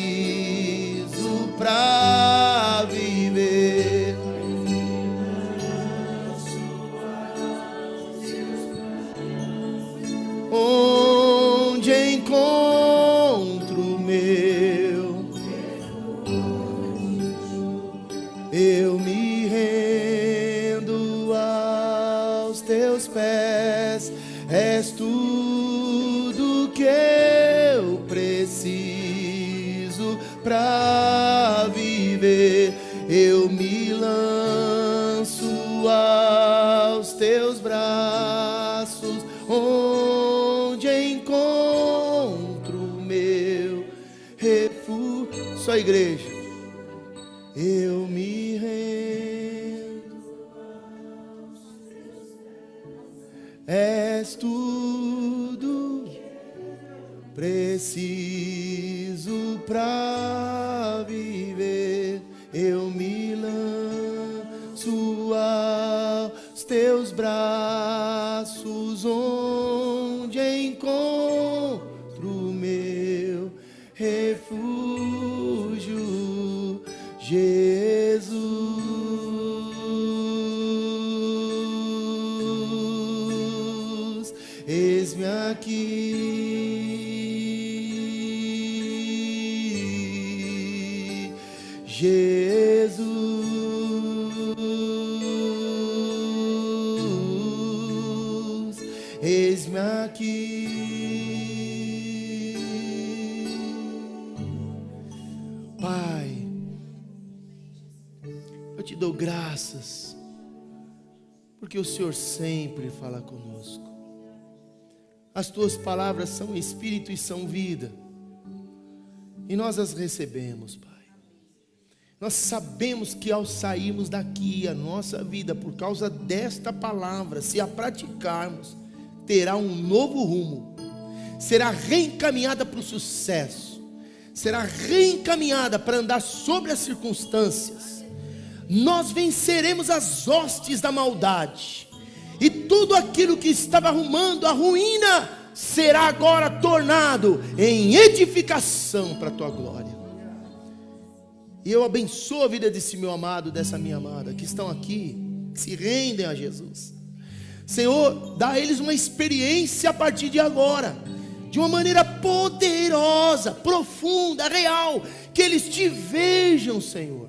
pra viver. Onde encontro o meu, eu me rendo aos teus pés, és tudo que eu preciso pra viver. Eu me lanço aos teus braços, onde encontro o meu refúgio. Só a igreja. Eu me rendo, és tudo preciso pra viver. Eu me lanço aos teus braços, onde encontro o meu refúgio, Jesus. Eis-me aqui, Jesus, eis-me aqui. Pai, eu te dou graças, porque o Senhor sempre fala conosco. As tuas palavras são espírito e são vida, e nós as recebemos, Pai. Nós sabemos que ao sairmos daqui, a nossa vida, por causa desta palavra, se a praticarmos, terá um novo rumo, será reencaminhada para o sucesso, será reencaminhada para andar sobre as circunstâncias. Nós venceremos as hostes da maldade, e tudo aquilo que estava arrumando a ruína será agora tornado em edificação para a tua glória. E eu abençoo a vida desse meu amado, dessa minha amada, que estão aqui, que se rendem a Jesus. Senhor, dá a eles uma experiência a partir de agora, de uma maneira poderosa, profunda, real, que eles te vejam, Senhor.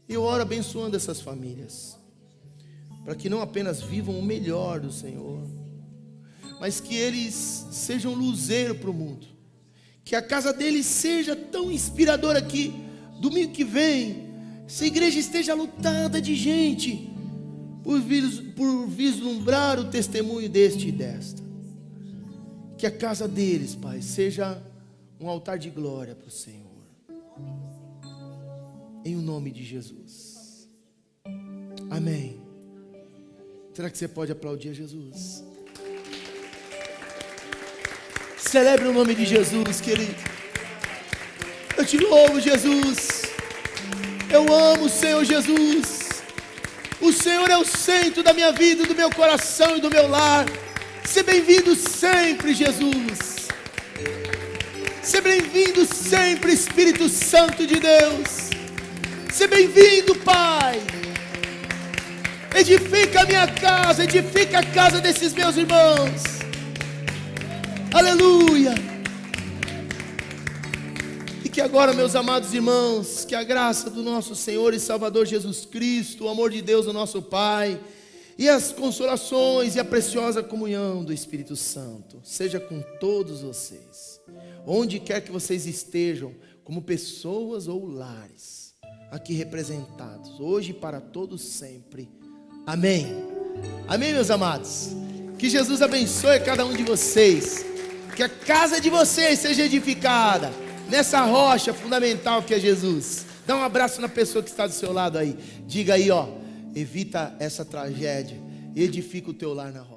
Eu oro abençoando essas famílias, para que não apenas vivam o melhor do Senhor, mas que eles sejam luzeiro para o mundo, que a casa deles seja tão inspiradora que domingo que vem essa igreja esteja lotada de gente por vislumbrar o testemunho deste e desta. Que a casa deles, Pai, seja um altar de glória para o Senhor, em o nome de Jesus, amém. Será que você pode aplaudir a Jesus? Celebre o nome de Jesus, querido. Eu te louvo, Jesus. Eu amo o Senhor Jesus. O Senhor é o centro da minha vida, do meu coração e do meu lar. Seja bem-vindo sempre, Jesus. Seja bem-vindo sempre, Espírito Santo de Deus. Seja bem-vindo, Pai. Edifica a minha casa, edifica a casa desses meus irmãos. Aleluia. E que agora, meus amados irmãos, que a graça do nosso Senhor e Salvador Jesus Cristo, o amor de Deus, o nosso Pai, E as consolações e a preciosa comunhão do Espírito Santo seja com todos vocês, onde quer que vocês estejam, como pessoas ou lares, aqui representados, hoje e para todos sempre. Amém. Amém, meus amados. Que Jesus abençoe cada um de vocês, que a casa de vocês seja edificada nessa rocha fundamental que é Jesus. Dá um abraço na pessoa que está do seu lado aí. Diga aí, ó, evita essa tragédia, edifica o teu lar na rocha.